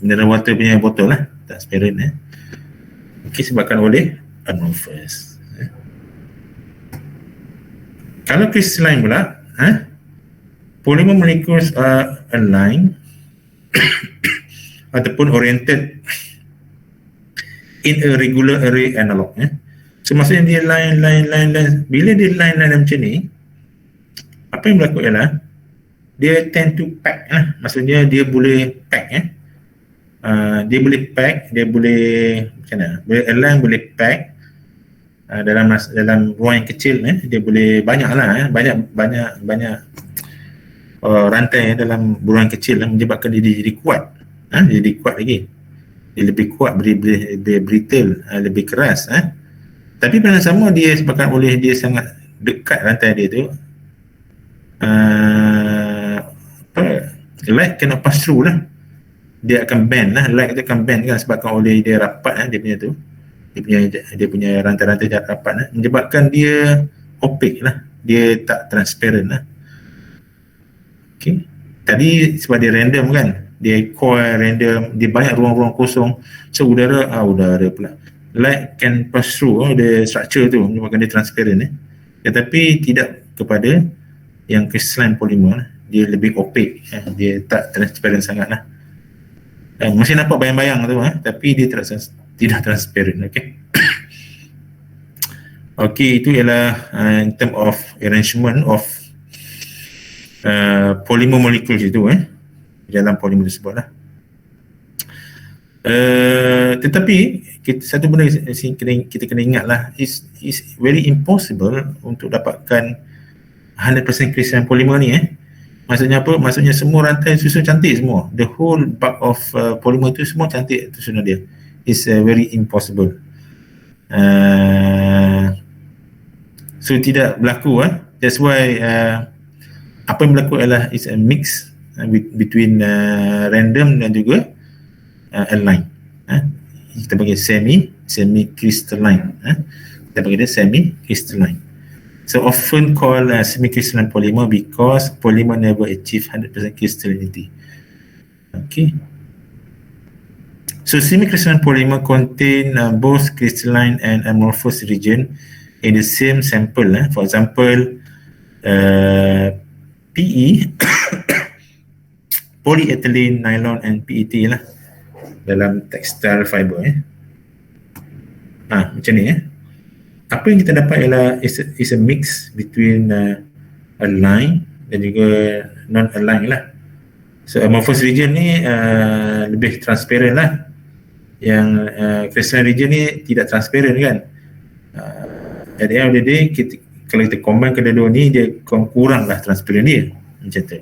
A: mineral water punya botol lah, transparent sebabkan oleh amorphous. Kalau crystalline pula, polymer molecules are aligned ataupun oriented in a regular array analog. So maksudnya dia line. Bila dia line macam ni, apa yang berlaku ialah dia tend to pack lah. Maksudnya dia boleh pack dia boleh pack, dia boleh macam mana? Boleh align, boleh pack dalam ruang yang kecil. Dia boleh banyak rantai dalam ruang kecil menyebabkan dia jadi kuat. Dia jadi kuat lagi. Dia lebih kuat, lebih brittle, lebih keras. Tapi pada sama dia sebabkan oleh dia sangat dekat rantai dia tu, light cannot pass through lah. Dia akan bend lah, light itu akan bend kan sebabkan oleh dia rapat dia punya tu. Dia punya rantai-rantai rapat menyebabkan dia opaque lah. Dia tak transparent lah. Okay. Tadi sebab dia random kan, dia coil random, dia banyak ruang-ruang kosong. So udara pula. Light can pass through the structure tu menyebabkan dia transparent. Tetapi tidak kepada yang crystalline polymer. Dia lebih opaque, dia tak transparent sangat lah. Masih nampak bayang-bayang tu, tapi dia tidak transparent. Okay, itu ialah in term of arrangement of polymer molecules itu dalam polymer tersebut lah. Tetapi satu benda kita kena ingat lah, is very impossible untuk dapatkan 100% crystalline polymer ni. Maksudnya apa? Maksudnya semua rantai susun cantik semua. The whole bulk of polymer tu semua cantik susunan dia. It's very impossible. So tidak berlaku. That's why apa yang berlaku adalah is a mix between random dan juga align. Kita panggil semi-crystalline. Kita panggil dia semi-crystalline. So often called semi-crystalline polymer because polymer never achieve 100% crystallinity. Okay. So semi-crystalline polymer contain both crystalline and amorphous region in the same sample. For example, PE, polyethylene, nylon and PET lah dalam textile fiber. Macam ni. Apa yang kita dapat ialah is a mix between align dan juga non-align lah. So amorphous region ni lebih transparent lah. Yang crystalline region ni tidak transparent kan. At the end of the day, kalau kita combine kedua-dua ni, dia kurang lah transparent dia. Macam tu.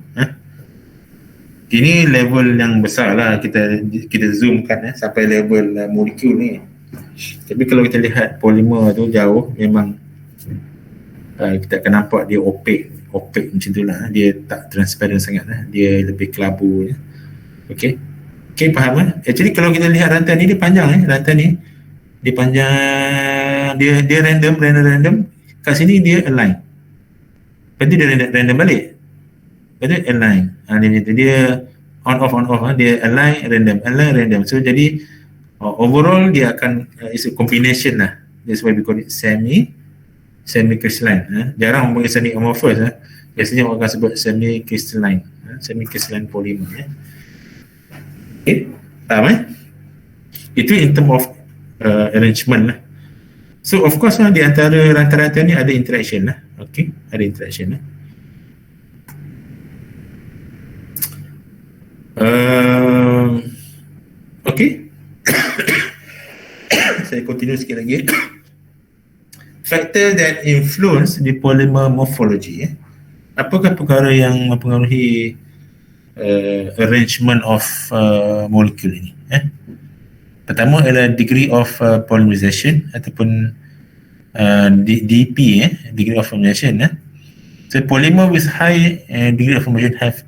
A: Ini level yang besar lah, kita zoomkan sampai level molekul ni. Tapi kalau kita lihat polimer tu jauh, memang kita akan nampak dia opaque macam tu lah. Dia tak transparent sangat lah. Dia lebih kelabu. Okay, faham? Actually kalau kita lihat rantai ni, dia panjang. Rantai ni dia panjang, dia random. Kat sini dia align. lepas tu dia random balik, lepas tu align. Dia on off, dia align random. So jadi overall dia akan is a combination lah. That's why we call it semi crystalline. Jarang orang panggil semi amorphous. Biasanya orang akan sebut semi crystalline polymer. Okay, faham itu in term of arrangement lah. So of course di antara rantai-rantai ni ada interaction lah. Okay, ada interaction lah. Okay. Saya continue sikit lagi. Factor that influence the polymer morphology. Apakah perkara yang mempengaruhi arrangement of molecule ini? Pertama adalah degree of polymerization ataupun DP, degree of polymerization. So polymer with high degree of polymerization have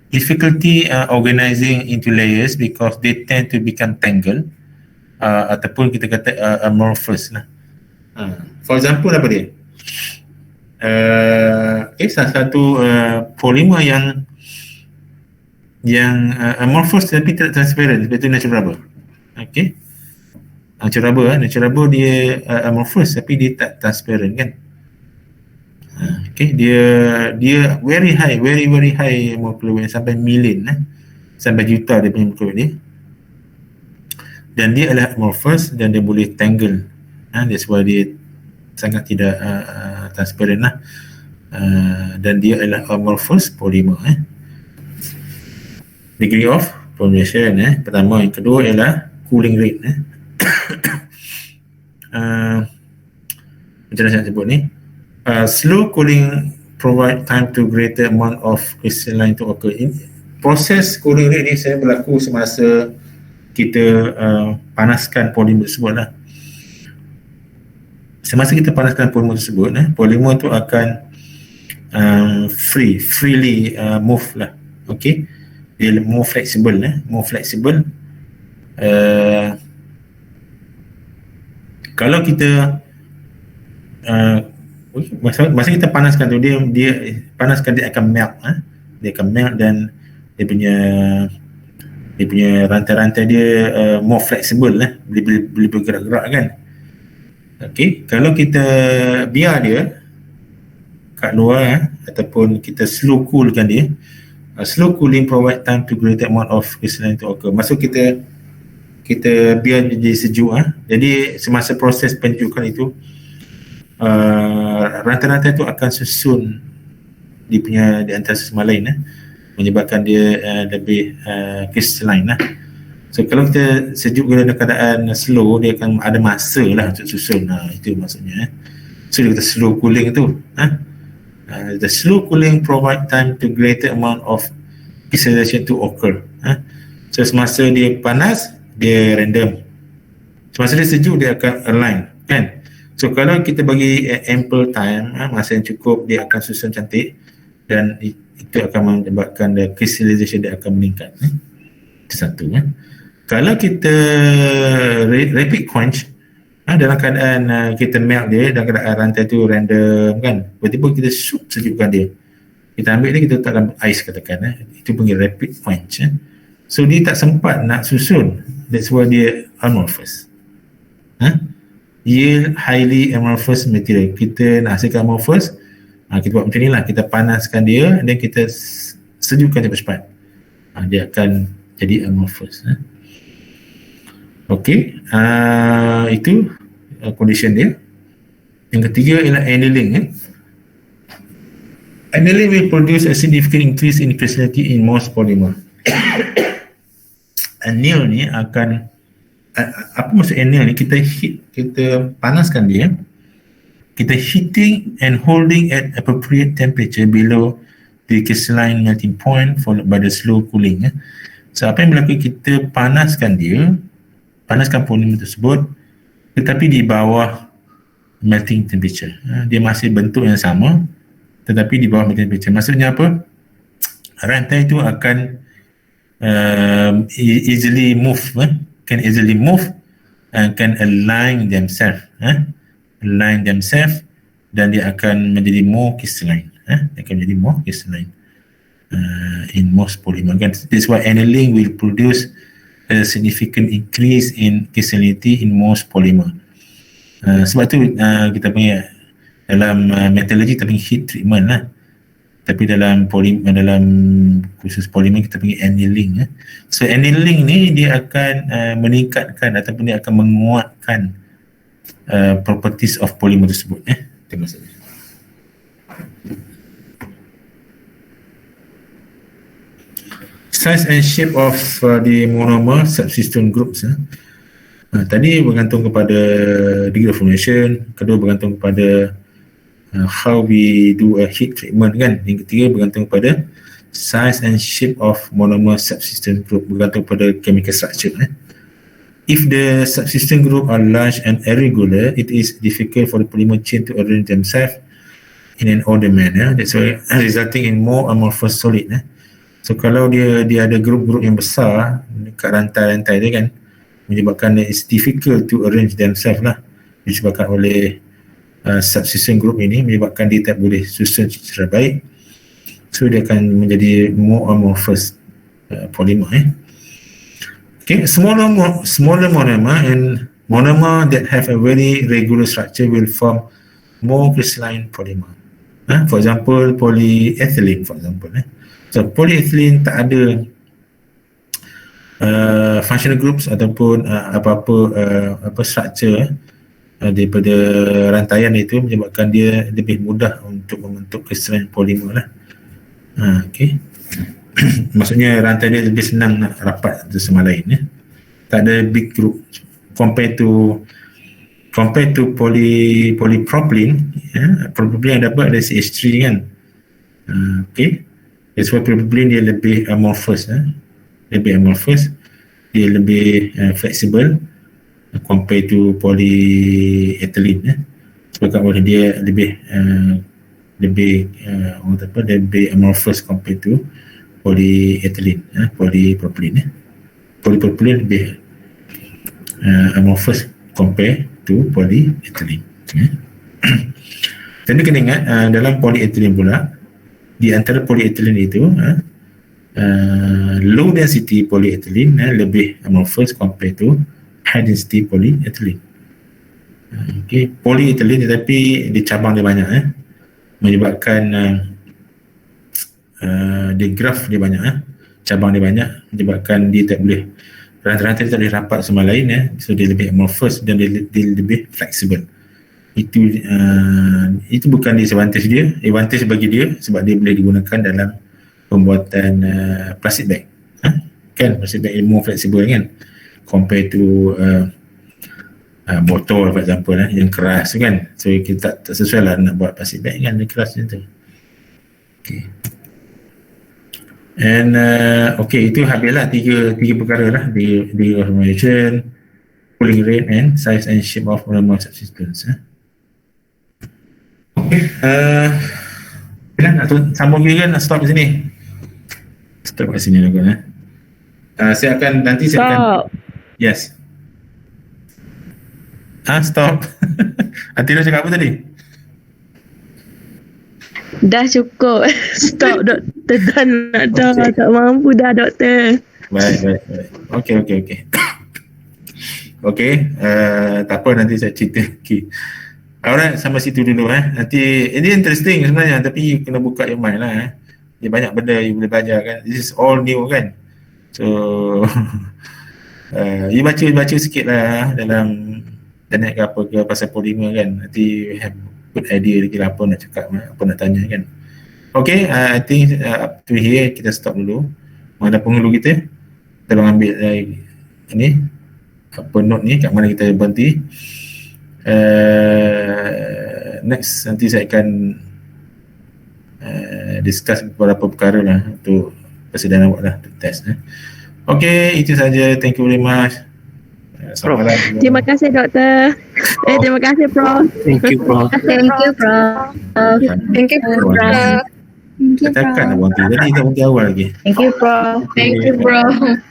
A: difficulty organizing into layers because they tend to become tangled, ataupun kita kata amorphous lah. For example apa dia? Salah satu polymer yang amorphous tapi tidak transparent, seperti natural rubber. Okay, natural rubber dia amorphous tapi dia tak transparent kan. Okay, dia very high molecular weight, sampai million, sampai juta dia punya molecular weight dia. Dan dia adalah amorphous dan dia boleh tangle. That's why dia sangat tidak transparent lah. Dan dia adalah amorphous polymer. Degree of polymerization pertama. Yang kedua ialah cooling rate. Macam mana saya sebut ni? Slow cooling provide time to greater amount of crystalline to occur. Proses cooling rate ni saya berlaku semasa kita panaskan polimer tersebut lah. Semasa kita panaskan polimer tersebut, polimer tu akan freely move lah. Okay, dia more flexible. Kalau kita masa kita panaskan tu, dia panaskan, dia akan melt. Dia akan melt dan dia punya rantai-rantai dia more flexible lah, boleh bergerak-gerak kan. Okay, kalau kita biar dia kat luar ataupun kita slow coolkan dia, slow cooling provide time to greater amount of crystalline to occur. Maksud kita biar dia jadi sejuk. Jadi semasa proses penyejukan itu, rantai-rantai itu akan susun di antara sama lain, menyebabkan dia lebih crystalline lah. So kalau kita sejuk dalam keadaan slow, dia akan ada masa lah untuk susun. Itu maksudnya. So dia kata slow cooling tu. The slow cooling provide time to greater amount of crystallization to occur. So semasa dia panas, dia random. Semasa dia sejuk, dia akan align kan. So kalau kita bagi ample time, masa yang cukup, dia akan susun cantik dan itu akan menyebabkan the crystallization dia akan meningkat. Itu satu. Kalau kita rapid quench, dalam keadaan kita melt dia, dalam keadaan rantai tu random kan, tiba-tiba kita sejukkan dia, kita ambil dia, kita letak dalam ais katakan, itu panggil rapid quench. So dia tak sempat nak susun, that's why dia amorphous. Yield highly amorphous material. Kita nak hasilkan amorphous, kita buat macam ni lah, kita panaskan dia dan kita sejukkan cepat-cepat, dia akan jadi amorphous. Okay, itu condition dia. Yang ketiga ialah annealing. Annealing will produce a significant increase in crystallinity in most polymer. Anneal ni akan, apa maksud anneal ni? Kita panaskan dia, kita heating and holding at appropriate temperature below the crystalline melting point followed by the slow cooling. So apa yang berlaku, kita panaskan polymer tersebut tetapi di bawah melting temperature. Dia masih bentuk yang sama tetapi di bawah melting temperature. Maksudnya apa? Rantai itu akan easily move, can easily move and can align themselves dan dia akan menjadi more crystalline. Dia akan menjadi more crystalline in most polymer kan. That's why annealing will produce a significant increase in crystallinity in most polymer. Sebab tu kita panggil dalam metallurgy kita panggil heat treatment lah. Tapi dalam dalam khusus polimer kita panggil annealing. So annealing ni dia akan meningkatkan ataupun dia akan menguatkan properties of polymer tersebut. Terima kasih. Size and shape of the monomer subsystem groups. Tadi bergantung kepada degree of formation, kedua bergantung kepada how we do a heat treatment kan. Yang ketiga bergantung kepada size and shape of monomer subsystem group, bergantung pada chemical structure. If the subsystem group are large and irregular, it is difficult for the polymer chain to arrange themselves in an order manner. That's why resulting in more amorphous solid. So kalau dia ada grup-grup yang besar dekat rantai-rantai dia kan, menyebabkan it's difficult to arrange themselves lah, disebabkan oleh subsystem group ini, menyebabkan dia tak boleh susun secara baik. So dia akan menjadi more amorphous polymer. Okay, smaller monomer and monomer that have a very regular structure will form more crystalline polymer. For example, polyethylene for example. So polyethylene tak ada functional groups ataupun apa structure daripada rantaian itu, menyebabkan dia lebih mudah untuk membentuk crystalline polymer lah. Okay. Maksudnya rantai dia lebih senang nak rapat satu sama lain. Tak ada big group compared to polypropylene. Polypropylene yang dapat ada CH3 kan. Okay. That's why polypropylene dia lebih amorphous. Dia lebih flexible compared to polyethylene. Sebab oleh dia lebih amorphous compared to polyethylene, polypropylene. Polypropylene lebih amorphous compared to polyethylene. Jadi kena ingat dalam polyethylene pula, di antara polyethylene itu low density polyethylene lebih amorphous compared to high density polyethylene. Okay, polyethylene tetapi di cabang dia banyak, menyebabkan dia graph dia banyak, cabang dia banyak, menyebabkan dia tak boleh, rantai-rantai dia tak boleh rapat sama lain, so dia lebih amorphous dan dia lebih flexible. Itu bukan disadvantage dia, advantage bagi dia sebab dia boleh digunakan dalam pembuatan plastic bag. Kan plastic bag more flexible kan compared to botol for example, yang keras kan. So kita tak sesuai lah nak buat plastic bag kan, dia keras macam tu. Okay. And okay, itu habislah tiga perkara lah, degree of formation, cooling rate and size and shape of monomer subsystems. Okay, nak sambung lagi kan, nak stop di sini? Stop kat sini lah. Saya akan yes. Stop. Atila cakap apa tadi?
B: Dah cukup. Stop doktor, dah tak mampu dah doktor.
A: Baik. Okay. Okay, tak apa, nanti saya cerita. Okay. Alright, sampai situ dulu. Nanti, ini interesting sebenarnya, tapi kena buka your mind lah. Dia banyak benda you boleh belajar kan. This is all new kan. So, you baca sikit lah dalam internet ke apa ke pasal polymer kan. Nanti you have good idea lagi apa nak cakap, apa nak tanya kan. Okay, I think up to here kita stop dulu. Mana penghulu kita tolong ambil ini apa note ni, kat mana kita berhenti. Next nanti saya akan discuss beberapa perkara lah untuk persediaan awak lah untuk test. Okay, itu saja. Thank you very much.
B: Terima kasih doktor. Terima kasih Prof.
C: Thank you Prof.
A: Katakan nak berhenti. Tadi tak berhenti awal lagi.
D: Thank you, Prof.